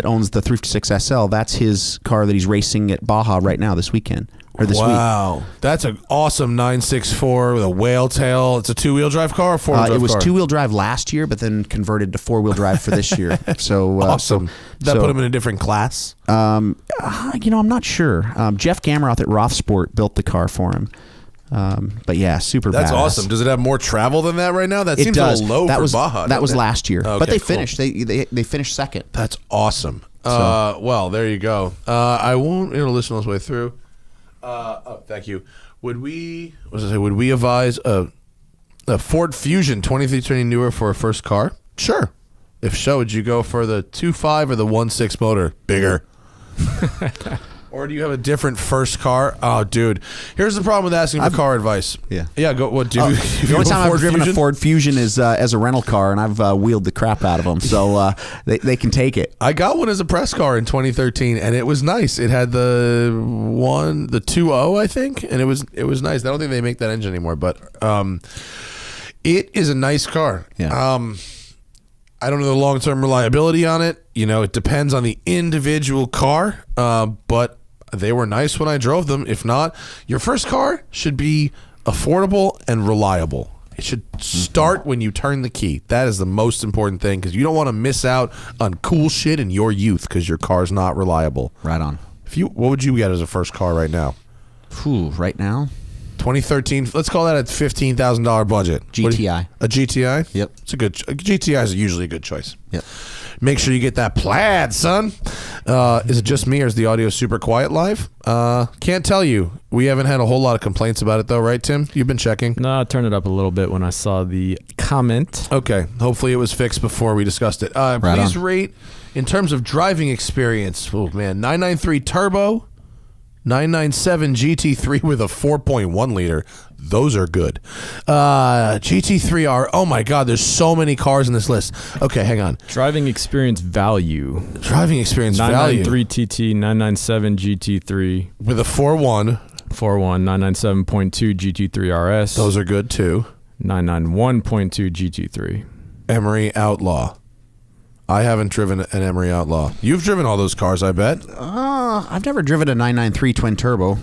owns the 356 SL. That's his car that he's racing at Baja right now this weekend. Or this week. Wow, that's an awesome 964 with a whale tail. It's a 2-wheel drive car or 4-wheel drive It was car? 2-wheel drive last year, but then converted to 4-wheel drive for this year. So awesome. That put him in a different class? I'm not sure. Jeff Gammeroth at Rothsport built the car for him. But yeah, super That's badass. Awesome. Does it have more travel than that right now? That seems a little low for Baja. That was last year. Okay, but they cool. finished. They finished second. That's awesome. Well, there you go. I won't listen all the way through. Thank you. Would we advise a Ford Fusion 2320 newer for a first car? Sure. If so, would you go for the 2.5 or the 1.6 motor? Bigger. Or do you have a different first car? Oh, dude. Here's the problem with asking for car advice. Yeah. Yeah, go. What do you the only time I've driven a Ford Fusion is as a rental car, and I've wheeled the crap out of them, so they can take it. I got one as a press car in 2013, and it was nice. It had the 2.0, I think, and it was nice. I don't think they make that engine anymore, but it is a nice car. Yeah. I don't know the long-term reliability on it. It depends on the individual car, but they were nice when I drove them. If not, your first car should be affordable and reliable. It should start when you turn the key. That is the most important thing, because you don't want to miss out on cool shit in your youth because your car's not reliable. Right on. What would you get as a first car right now? Right now? 2013, let's call that a $15,000 budget. GTI. A GTI? Yep. It's a GTI is usually a good choice. Yep. Make sure you get that plaid, son. Is it just me, or is the audio super quiet live? Can't tell you. We haven't had a whole lot of complaints about it, though, right, Tim? You've been checking? No, I turned it up a little bit when I saw the comment. Okay. Hopefully it was fixed before we discussed it. Please rate, in terms of driving experience, 993 Turbo, 997 GT3 with a 4.1 liter. Those are good. GT3R. Oh my God, there's so many cars in this list. Okay, hang on. Driving experience value. Driving experience 993 TT, 997 GT3 with a 4.1. 997.2 GT3 RS. Those are good too. 991.2 GT3. Emory Outlaw. I haven't driven an Emory Outlaw. You've driven all those cars, I bet. I've never driven a 993 twin turbo.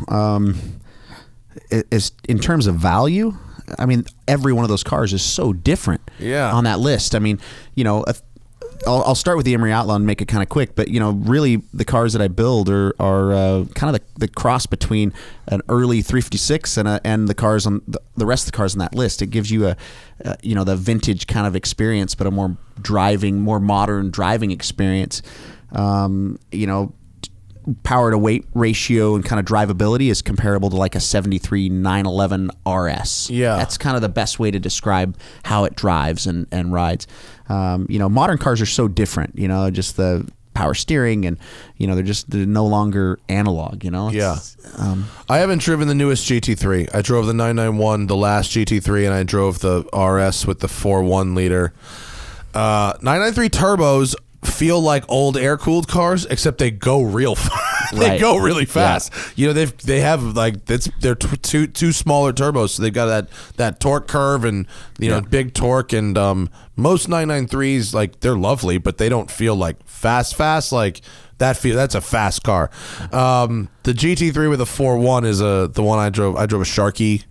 In terms of value, I mean, every one of those cars is so different. Yeah. On that list, I mean, I'll start with the Emory Outlaw and make it kind of quick. But really, the cars that I build are kind of the cross between an early 356 and the cars on the rest of the cars on that list. It gives you the vintage kind of experience, but a more modern driving experience. Power to weight ratio and kind of drivability is comparable to like a 73 911 RS. Yeah. That's kind of the best way to describe how it drives and rides. Modern cars are so different, just the power steering and, they're no longer analog, Yeah. I haven't driven the newest GT3. I drove the 991, the last GT3, and I drove the RS with the 4.1 liter. 993 turbos feel like old air-cooled cars, except they go real fast. They go really fast. Yeah. They have they're two smaller turbos, so they've got that torque curve and big torque, and most 993s they're lovely, but they don't feel like fast like that. That's a fast car. The GT3 with a 4.1 is the one I drove. I drove a Sharky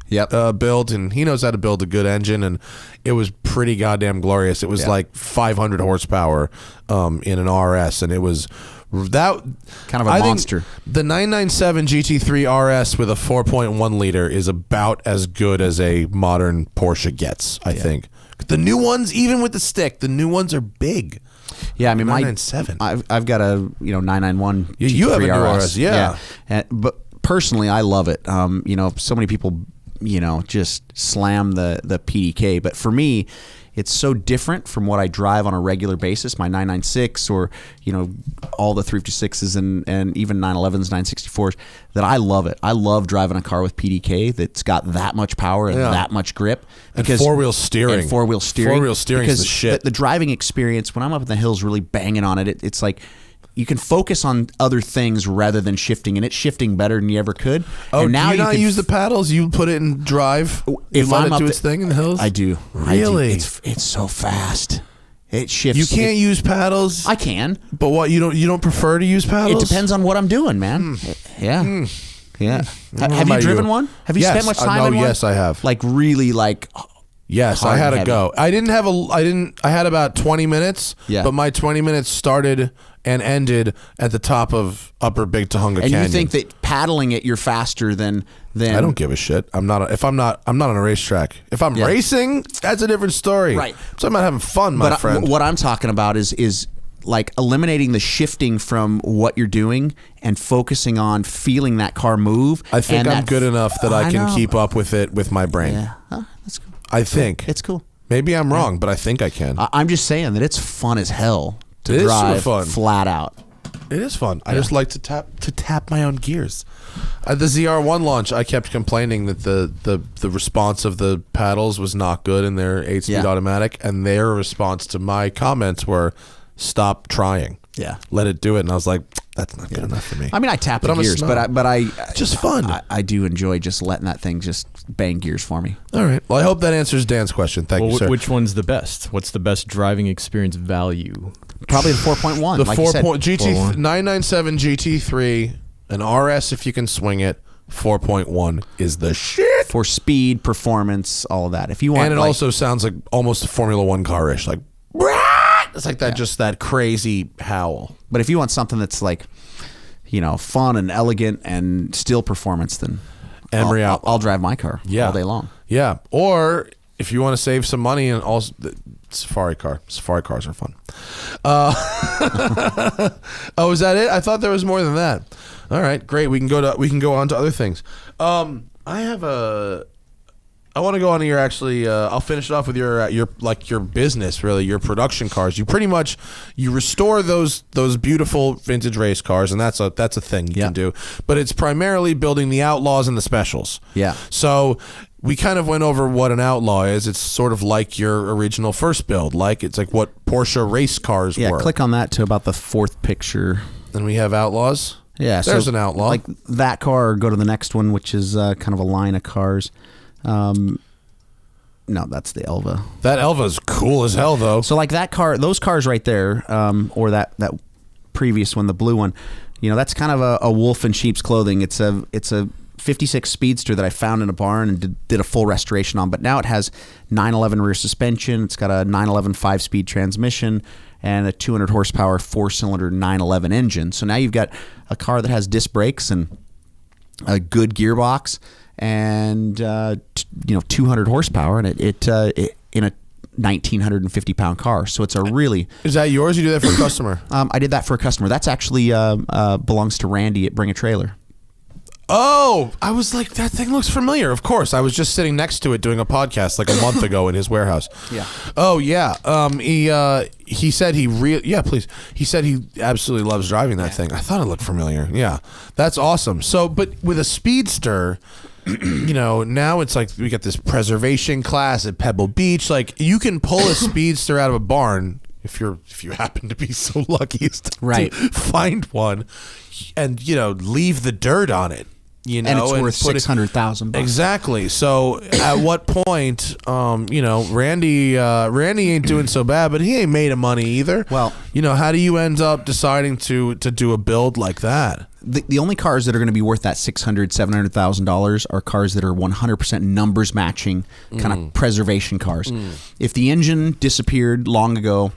build, and he knows how to build a good engine, and it was pretty goddamn glorious. It was like 500 horsepower in an RS, and it was that kind of a monster. The 997 GT3 RS with a 4.1 liter is about as good as a modern Porsche gets, I think. The new ones, even with the stick, the new ones are big. Yeah, I mean, 997. I've got a 991. You have a new RS, but personally, I love it. So many people just slam the PDK. But for me, it's so different from what I drive on a regular basis, my 996 or, all the 356s and even 911s, 964s, that I love it. I love driving a car with PDK that's got that much power and that much grip. Because, and four-wheel steering. And four-wheel steering. Four-wheel steering is the shit. The driving experience, when I'm up in the hills really banging on it, it's like you can focus on other things rather than shifting, and it's shifting better than you ever could. Oh, and now do you not use the paddles? You put it in drive? If let I'm it do its thing in the hills? I do. Really? I do. It's so fast. It shifts. You can't use paddles? I can. But what, you don't prefer to use paddles? It depends on what I'm doing, man. Yeah. Yeah. Have you driven one? Have you spent much time in one? Yes, I have. Like really like Yes, I had to go. I had about 20 minutes, but my 20 minutes started and ended at the top of Upper Big Tahunga Canyon. And you think that paddling it, you're faster than I don't give a shit. I'm not on a racetrack. If I'm racing, that's a different story. Right. So I'm not having fun, my friend. What I'm talking about is like eliminating the shifting from what you're doing and focusing on feeling that car move. I think I'm good enough that I can keep up with it with my brain. Yeah. Huh, that's cool. I think. It's cool. Maybe I'm wrong, but I think I can. I'm just saying that it's fun as hell to drive flat out. It is fun. I just like to tap my own gears. At the ZR1 launch, I kept complaining that the response of the paddles was not good in their 8-speed automatic, and their response to my comments were, stop trying. Yeah. Let it do it. And I was like, that's not good enough for me. I mean, I tap the gears, but I just fun. I do enjoy just letting that thing just bang gears for me. All right. Well, I hope that answers Dan's question. Thank you, sir. Which one's the best? What's the best driving experience value? Probably the 4.1. The like 997 GT3, an RS if you can swing it. 4.1 is the shit for speed, performance, all of that. If you want, and it also sounds like almost a Formula One car-ish, like it's like that, just that crazy howl. But if you want something that's like, fun and elegant and still performance, then Emory I'll drive my car all day long. Yeah, or if you want to save some money, and also Safari cars are fun. Oh, is that it? I thought there was more than that. All right, great. We can go on to other things. I want to go on to your I'll finish it off with your business, really, your production cars. You pretty much restore those beautiful vintage race cars, and that's a thing you can do. But it's primarily building the Outlaws and the Specials. Yeah. So we kind of went over what an Outlaw is. It's sort of like your original first build. It's like what Porsche race cars were. Yeah, click on that to about the fourth picture. And we have Outlaws. Yeah, there's an Outlaw. Like that car, or go to the next one, which is kind of a line of cars. No, that's the Elva. That Elva's cool as hell, though. So like that car, those cars right there, or that previous one, the blue one, that's kind of a wolf in sheep's clothing. It's a 56 Speedster that I found in a barn and did a full restoration on. But now it has 911 rear suspension. It's got a 911 5-speed transmission and a 200 horsepower 4-cylinder 911 engine. So now you've got a car that has disc brakes and a good gearbox and 200 horsepower, and it in a 1,950 pound car. So it's a really. Is that yours? You do that for a customer? I did that for a customer. That's actually belongs to Randy at Bring a Trailer. Oh, I was like, that thing looks familiar. Of course, I was just sitting next to it doing a podcast like a month ago in his warehouse. Yeah. Oh yeah. He said please. He said he absolutely loves driving that thing. I thought it looked familiar. Yeah, that's awesome. So, but with a Speedster, now it's like we got this preservation class at Pebble Beach. Like you can pull a Speedster out of a barn if you happen to be so lucky as to find one, and leave the dirt on it. And it's worth $600,000. Exactly. So at what point, Randy ain't doing so bad, but he ain't made of money either. Well, how do you end up deciding to do a build like that? The only cars that are going to be worth that $600,000-$700,000 are cars that are 100% numbers matching, kind of preservation cars. If the engine disappeared long ago,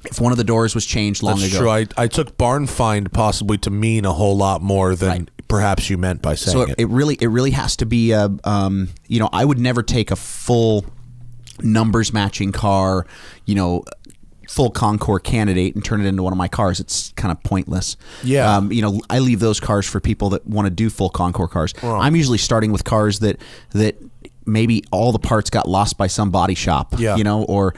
if one of the doors was changed long ago. That's true. I took barn find possibly to mean a whole lot more than perhaps you meant by saying it. So it really has to be I would never take a full numbers matching car, full Concours candidate and turn it into one of my cars, it's kind of pointless. Yeah. I leave those cars for people that want to do full Concours cars. Right. I'm usually starting with cars that maybe all the parts got lost by some body shop, or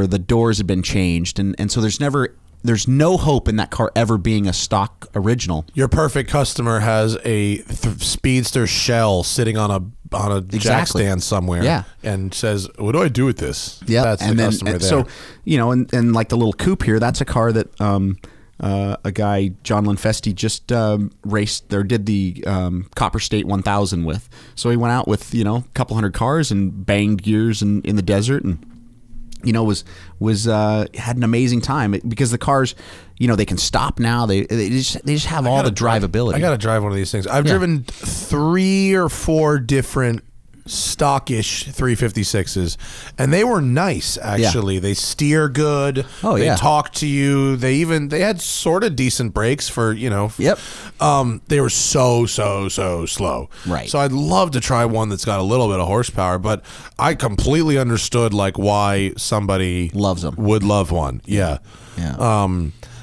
the doors have been changed, and so there's no hope in that car ever being a stock original. Your perfect customer has a Speedster shell sitting on a jack stand somewhere, and says, "What do I do with this?" Yeah, that's the customer there. So, and like the little coupe here, that's a car that a guy, John Linfesti, just raced or did the Copper State 1000 with. So he went out with a couple hundred cars and banged gears in the desert, and was had an amazing time because the cars, they can stop now. They just have all the drivability. I got to drive one of these things. I've driven 3 or 4 different stockish 356s, and they were nice actually. They steer good. They talk to you. They had sort of decent brakes for Yep. They were so slow. Right. So I'd love to try one that's got a little bit of horsepower, but I completely understood like why somebody loves them, would love one. Yeah.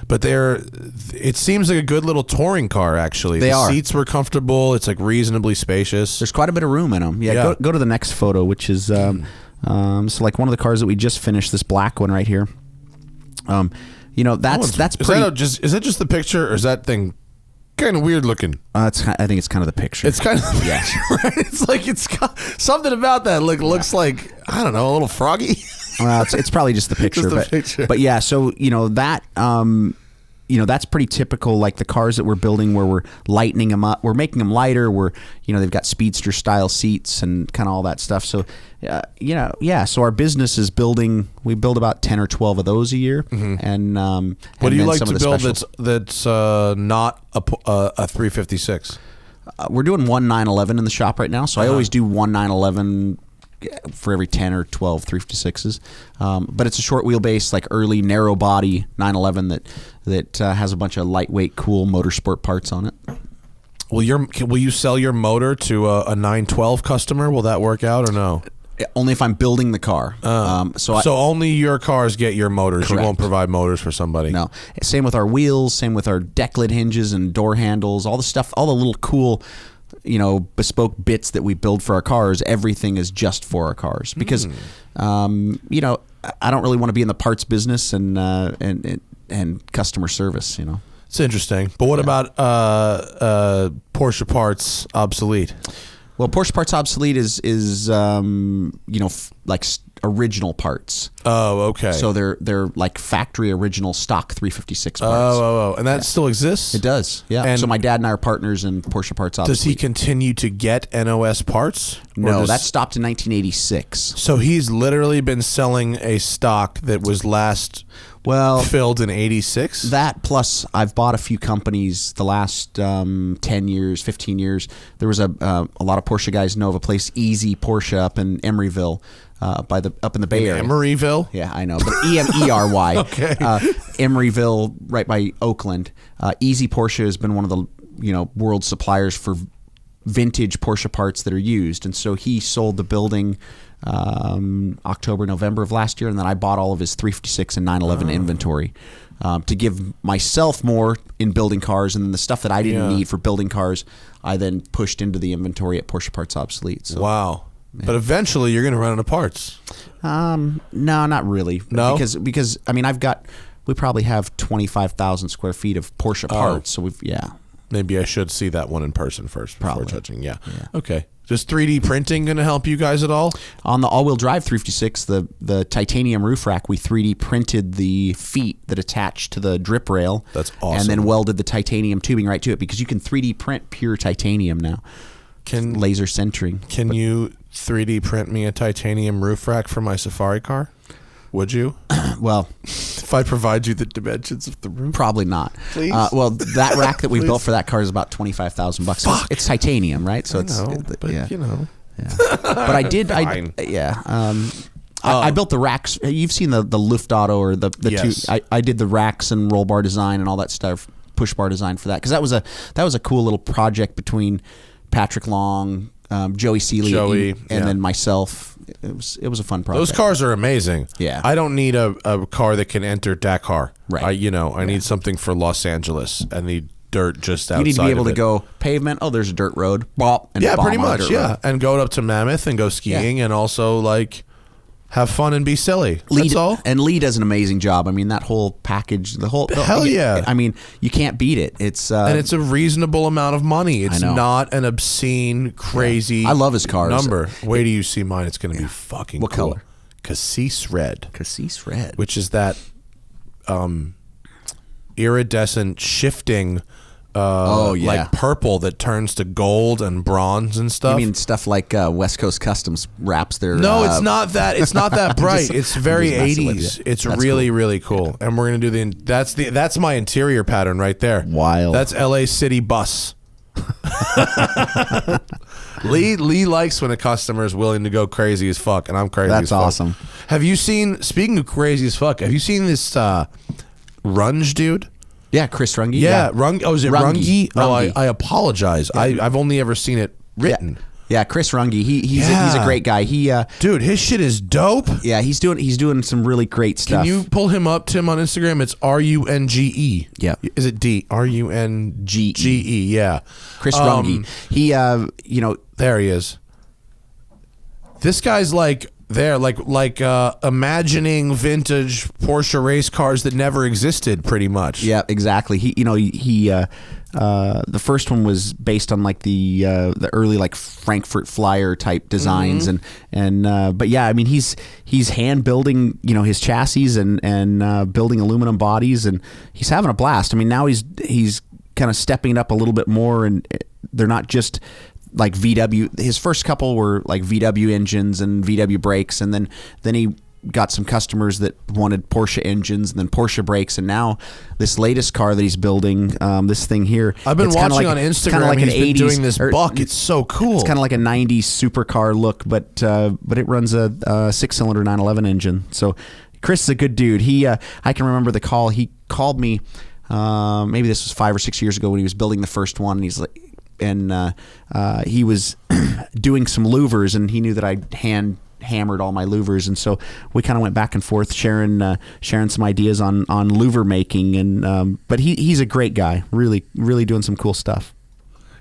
But it seems like a good little touring car, actually. The seats were comfortable. It's like reasonably spacious. There's quite a bit of room in them. Yeah. Go to the next photo, which is so like one of the cars that we just finished, this black one right here. That's pretty. Is that just the picture, or is that thing kind of weird looking? I think it's kind of the picture. It's kind of the picture, right? It's like it's got something about that looks like, I don't know, a little froggy. Well, it's probably just the picture. But yeah, so that that's pretty typical. Like the cars that we're building, where we're lightening them up, we're making them lighter. We're they've got speedster style seats and kind of all that stuff. So So our business is building. We build about 10 or 12 of those a year. And what do you like to build that's not a 356? We're doing one 911 in the shop right now. So I always do one 911 for every 10 or 12 356s, but it's a short wheelbase, like early narrow body 911 that has a bunch of lightweight, cool motorsport parts on it. Will you sell your motor to a 912 customer? Will that work out or no? Only if I'm building the car. So only your cars get your motors. Correct. You won't provide motors for somebody. No. Same with our wheels. Same with our deck lid hinges and door handles. All the stuff. All the little cool, bespoke bits that we build for our cars. Everything is just for our cars because, I don't really want to be in the parts business and customer service. It's interesting. But what about Porsche parts obsolete? Well, Porsche parts obsolete is original parts. Oh, okay. So they're like factory original stock 356 parts. Oh, and that still exists? It does. Yeah. And so my dad and I are partners in Porsche parts obsolete. Does he continue to get NOS parts? No, that stopped in 1986. So he's literally been selling a stock that was last filled in 86? That plus I've bought a few companies the last 10 years, 15 years. There was a lot of Porsche guys know of a place, Easy Porsche, up in Emeryville. Up in the Bay Area. Emeryville? Yeah, I know. But Emery. Okay. Emeryville, right by Oakland. Easy Porsche has been one of the world suppliers for vintage Porsche parts that are used, and so he sold the building October, November of last year, and then I bought all of his 356 and 911 inventory to give myself more in building cars, and then the stuff that I didn't need for building cars, I then pushed into the inventory at Porsche Parts Obsolete. So. Wow. But eventually you're going to run out of parts. No, not really. No? Because I mean, we probably have 25,000 square feet of Porsche parts. So Maybe I should see that one in person first before Probably. touching. Yeah. Okay. Is 3D printing going to help you guys at all? On the all-wheel drive 356, the titanium roof rack, we 3D printed the feet that attach to the drip rail. That's awesome. And then welded the titanium tubing right to it because you can 3D print pure titanium now. Laser centering. Can you 3D print me a titanium roof rack for my Safari car? Would you? Well, if I provide you the dimensions of the roof, probably not. Please. Well, that rack that we built for that car is about $25,000. It's titanium, right? So Yeah. But I did. Fine. I built the racks. You've seen the Luft Auto or the Yes. two. I did the racks and roll bar design and all that stuff, push bar design for that because that was a cool little project between Patrick Long, Joey Seeley, and then myself. it was a fun project. Those cars are amazing. Yeah. I don't need a car that can enter Dakar. Right. I need something for Los Angeles. I need dirt just outside. You need to be able of to it. go pavement. Oh, there's a dirt road. Bop, and Yeah, bomb pretty on a much. dirt Yeah, road. and go up to Mammoth and go skiing, and also like have fun and be silly. That's all. And Lee does an amazing job. I mean, that whole package, Hell yeah. I mean, you can't beat it. It's And it's a reasonable amount of money. It's know. not an obscene, crazy. I love his cars. Number. Wait till you see mine. It's going to be fucking What cool. color? Cassis red, Cassis red. which is that iridescent shifting. Like purple that turns to gold and bronze and stuff. I mean, stuff like West Coast Customs wraps their. No, it's not that. It's not that bright. It's very I'm just messing with 80s. you. It's That's really, cool. really cool. And we're gonna do that's my interior pattern right there. Wild. That's LA City bus. Lee likes when a customer is willing to go crazy as fuck, and I'm crazy. That's as fuck. awesome. Have you seen? Speaking of crazy as fuck, have you seen this Runge dude? Yeah, Chris Runge. Yeah, Runge. Oh, is it Runge? Oh, Runge. I apologize. I've only ever seen it written. Yeah, Chris Runge. He's a great guy. Dude, his shit is dope. Yeah, he's doing some really great stuff. Can you pull him up, Tim, on Instagram? It's RUNGE. Yeah. Is it D? RUNGE. Yeah. Chris Runge. He There he is. This guy's like imagining vintage Porsche race cars that never existed, pretty much. Yeah, exactly. The first one was based on like the early like Frankfurt Flyer type designs, but yeah, I mean he's hand building his chassis and building aluminum bodies, and he's having a blast. I mean now he's kind of stepping it up a little bit more, and they're not just like VW. His first couple were like VW engines and VW brakes, and then he got some customers that wanted Porsche engines and then Porsche brakes, and now this latest car that he's building, this thing here. I've been watching like, on Instagram. Kind of like he's an been 80s, doing this buck. It's so cool. It's kind of like a 90s supercar look, but it runs a 6-cylinder 911 engine. So Chris is a good dude. I can remember the call. He called me. Maybe this was 5 or 6 years ago when he was building the first one, and he's like. And he was doing some louvers, and he knew that I hand hammered all my louvers, and so we kind of went back and forth, sharing some ideas on louver making. And but he's a great guy, really doing some cool stuff.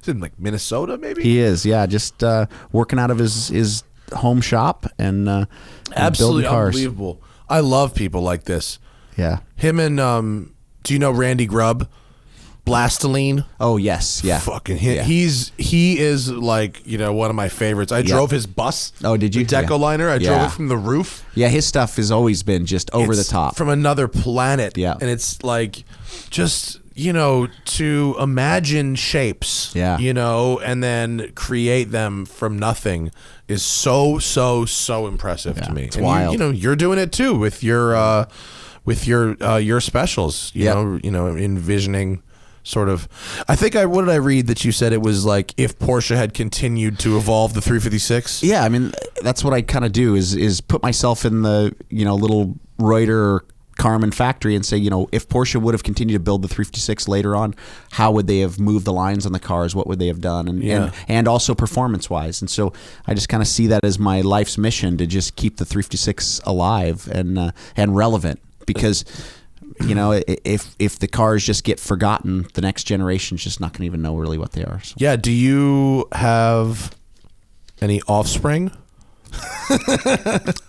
Is it in like Minnesota, maybe? He is, yeah, just working out of his home shop and absolutely building cars. Unbelievable. I love people like this. Yeah. Him and do you know Randy Grubb? Blastoline. Oh yes, yeah. Fucking him. Yeah. He is like one of my favorites. I drove his bus. Oh, did you? The Decoliner. I drove Yeah. it from the roof. Yeah, his stuff has always been just over the top. From another planet. Yeah. And it's like just to imagine shapes. Yeah. And then create them from nothing is so impressive to me. It's and wild. You're doing it too with your specials. You know, envisioning. Sort of, I think what did I read that you said it was like if Porsche had continued to evolve the 356? Yeah, I mean that's what I kind of do is put myself in the little Reuter or Carmen factory and say if Porsche would have continued to build the 356 later on, how would they have moved the lines on the cars? What would they have done? And also performance wise. And so I just kind of see that as my life's mission to just keep the 356 alive and relevant, because. If the cars just get forgotten, the next generation's just not going to even know really what they are. So. Yeah. Do you have any offspring?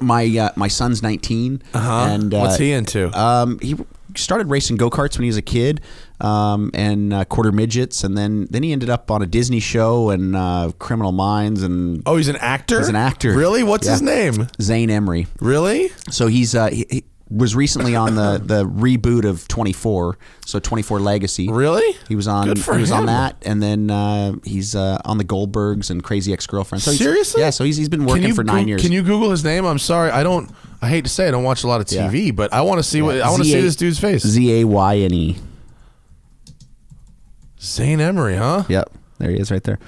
My son's 19. And what's he into? He started racing go-karts when he was a kid, and quarter midgets, and then he ended up on a Disney show and Criminal Minds. And oh, he's an actor. He's an actor. Really? What's his name? Zane Emory. Really? So he was recently on the reboot of 24, so 24 Legacy. Really? He was on. Good for he was him. on that, and then he's on the Goldbergs and Crazy Ex-Girlfriend. So seriously? Yeah. So he's been working for 9 years. Can you Google his name? I'm sorry, I hate to say I don't watch a lot of TV, but I want to see I want to see this dude's face. Zayne. Zane Emory, huh? Yep. There he is, right there.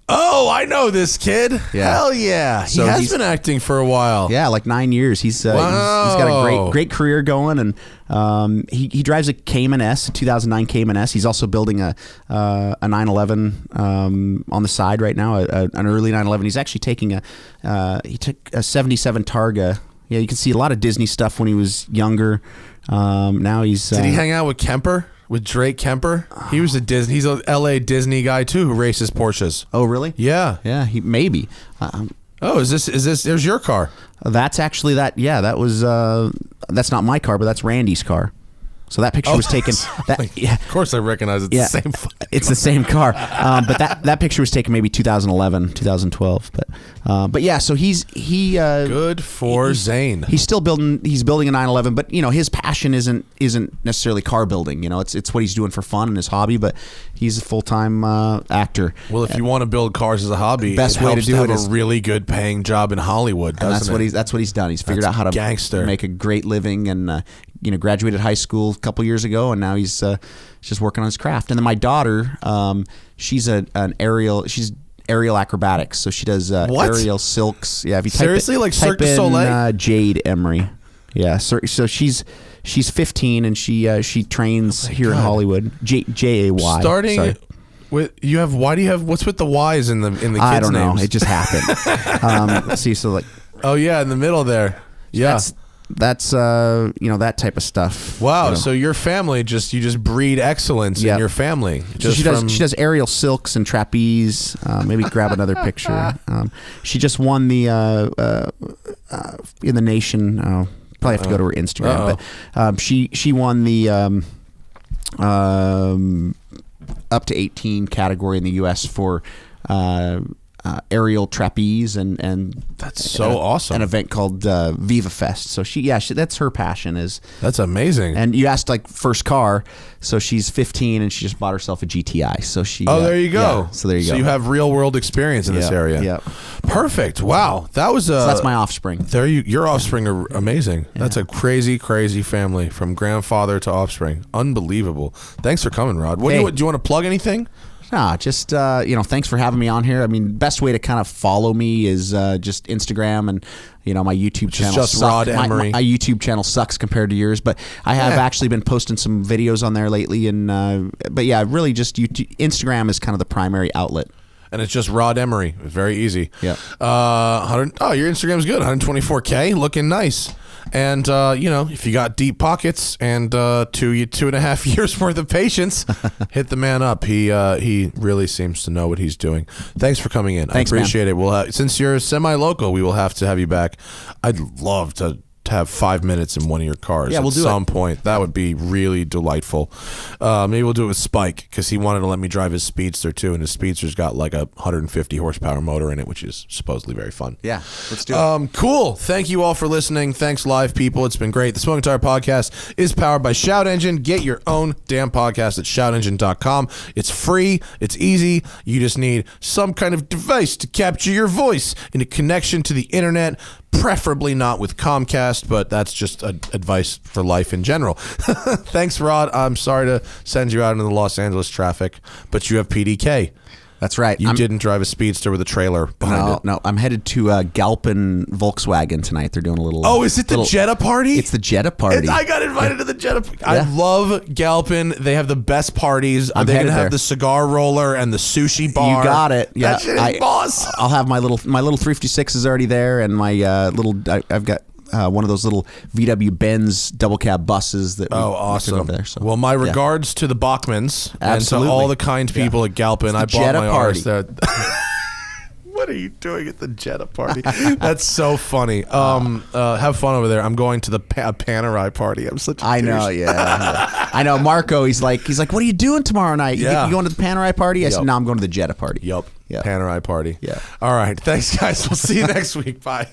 Oh, I know this kid. Yeah. Hell yeah. So he has he's- been acting for a while. Yeah, like 9 years. He's got a great career going, and he drives a Cayman S, a 2009 Cayman S. He's also building a 911 on the side right now, an early 911. He's actually taking he took a 77 Targa. Yeah, you can see a lot of Disney stuff when he was younger. Now he's Did he hang out with Kemper? With Drake Kemper? He was he's a LA Disney guy too who races Porsches. Oh, really? Yeah. Yeah, he maybe. Oh, is this there's your car. That's actually that. Yeah, that was. That's not my car, but that's Randy's car. So that picture was taken. Yeah, Of course, I recognize it's the same. It's the same car. But that picture was taken maybe 2011, 2012. But yeah, so he Good for Zane. He's still building. He's building a 911, but his passion isn't necessarily car building. It's what he's doing for fun and his hobby. But he's a full-time actor. Well, if you want to build cars as a hobby, Best it way to helps do have it is- a really good paying job in Hollywood. And Doesn't it? that's what he's done. He's figured That's out how to gangster. make a great living, and graduated high school a couple years ago, and now he's just working on his craft. And then my daughter, she's she's aerial acrobatics, so she does What? aerial silks. Yeah, if you Seriously? Like Cirque type du in, Soleil? Jade Emory. Yeah, so she's 15 and she trains here in God. Hollywood. JAY. Starting Sorry. with why do you have what's with the Y's in the kids' I don't know. names? It just happened. Let's see. So like, Oh yeah, in the middle there. Yeah. that's that type of stuff. Wow. So your family you just breed excellence Yeah. in your family. So Just she does aerial silks and trapeze. Maybe grab another picture. She just won the in the nation. Probably have to go to her Instagram, but she won the up to 18 category in the U.S. for aerial trapeze and That's so awesome. An event called Viva Fest. So that's her passion is. That's amazing. And you asked like first car, so she's 15 and she just bought herself a GTI. So she. there you go. Yeah, so there you go. So you have real world experience in this Yeah, area. yeah. Perfect. Wow. That was So that's my offspring. Your offspring are amazing. That's a crazy, crazy family from grandfather to offspring. Unbelievable. Thanks for coming, Rod. Do you want to plug anything? Nah, just thanks for having me on here. I mean, best way to kind of follow me is just Instagram and my YouTube channel. Just Rod Emory. My YouTube channel sucks compared to yours, but I have actually been posting some videos on there lately. And but yeah, really just YouTube, Instagram is kind of the primary outlet. And it's just Rod Emory. It's very easy. Yeah. Your Instagram's good. 124K, looking nice. And if you got deep pockets and 2.5 years worth of patience, hit the man up. He really seems to know what he's doing. Thanks for coming in. Thanks, I appreciate it. We'll since you're semi-local, we will have to have you back. I'd love to have 5 minutes in one of your cars Yeah, we'll do at some it. point. That would be really delightful. Maybe we'll do it with Spike because he wanted to let me drive his Speedster too, and his Speedster's got like a 150 horsepower motor in it, which is supposedly very fun. Yeah, let's do it. Cool. Thank you all for listening. Thanks, live people. It's been great. The Smoking Tire Podcast is powered by Shout Engine. Get your own damn podcast at shoutengine.com. It's free. It's easy. You just need some kind of device to capture your voice in a connection to the internet. Preferably not with Comcast, but that's just advice for life in general. Thanks, Rod. I'm sorry to send you out into the Los Angeles traffic, but you have PDK. That's right. You didn't drive a Speedster with a trailer behind it. No, I'm headed to Galpin Volkswagen tonight. They're doing a little. Oh, is it the Jetta party? It's the Jetta party. I got invited to the Jetta. I love Galpin. They have the best parties. They're going to have the cigar roller and the sushi bar. You got it. Yeah, That shit is boss. I'll have my little 356 is already there, and my I've got one of those little VW Benz double cab buses that. Awesome. Over there, so. Well, my regards to the Bachmans Absolutely. and to all the kind people at Galpin. I bought Jetta my party. RS there. What are you doing at the Jetta party? That's so funny. Have fun over there. I'm going to the Panerai party. I'm such a I know, douche. yeah. I know. Marco, he's like, what are you doing tomorrow night? Yeah. You going to the Panerai party? I said, Yup. no, I'm going to the Jetta party. Yup. Yeah. Panerai party. Yeah. All right. Thanks, guys. We'll see you next week. Bye.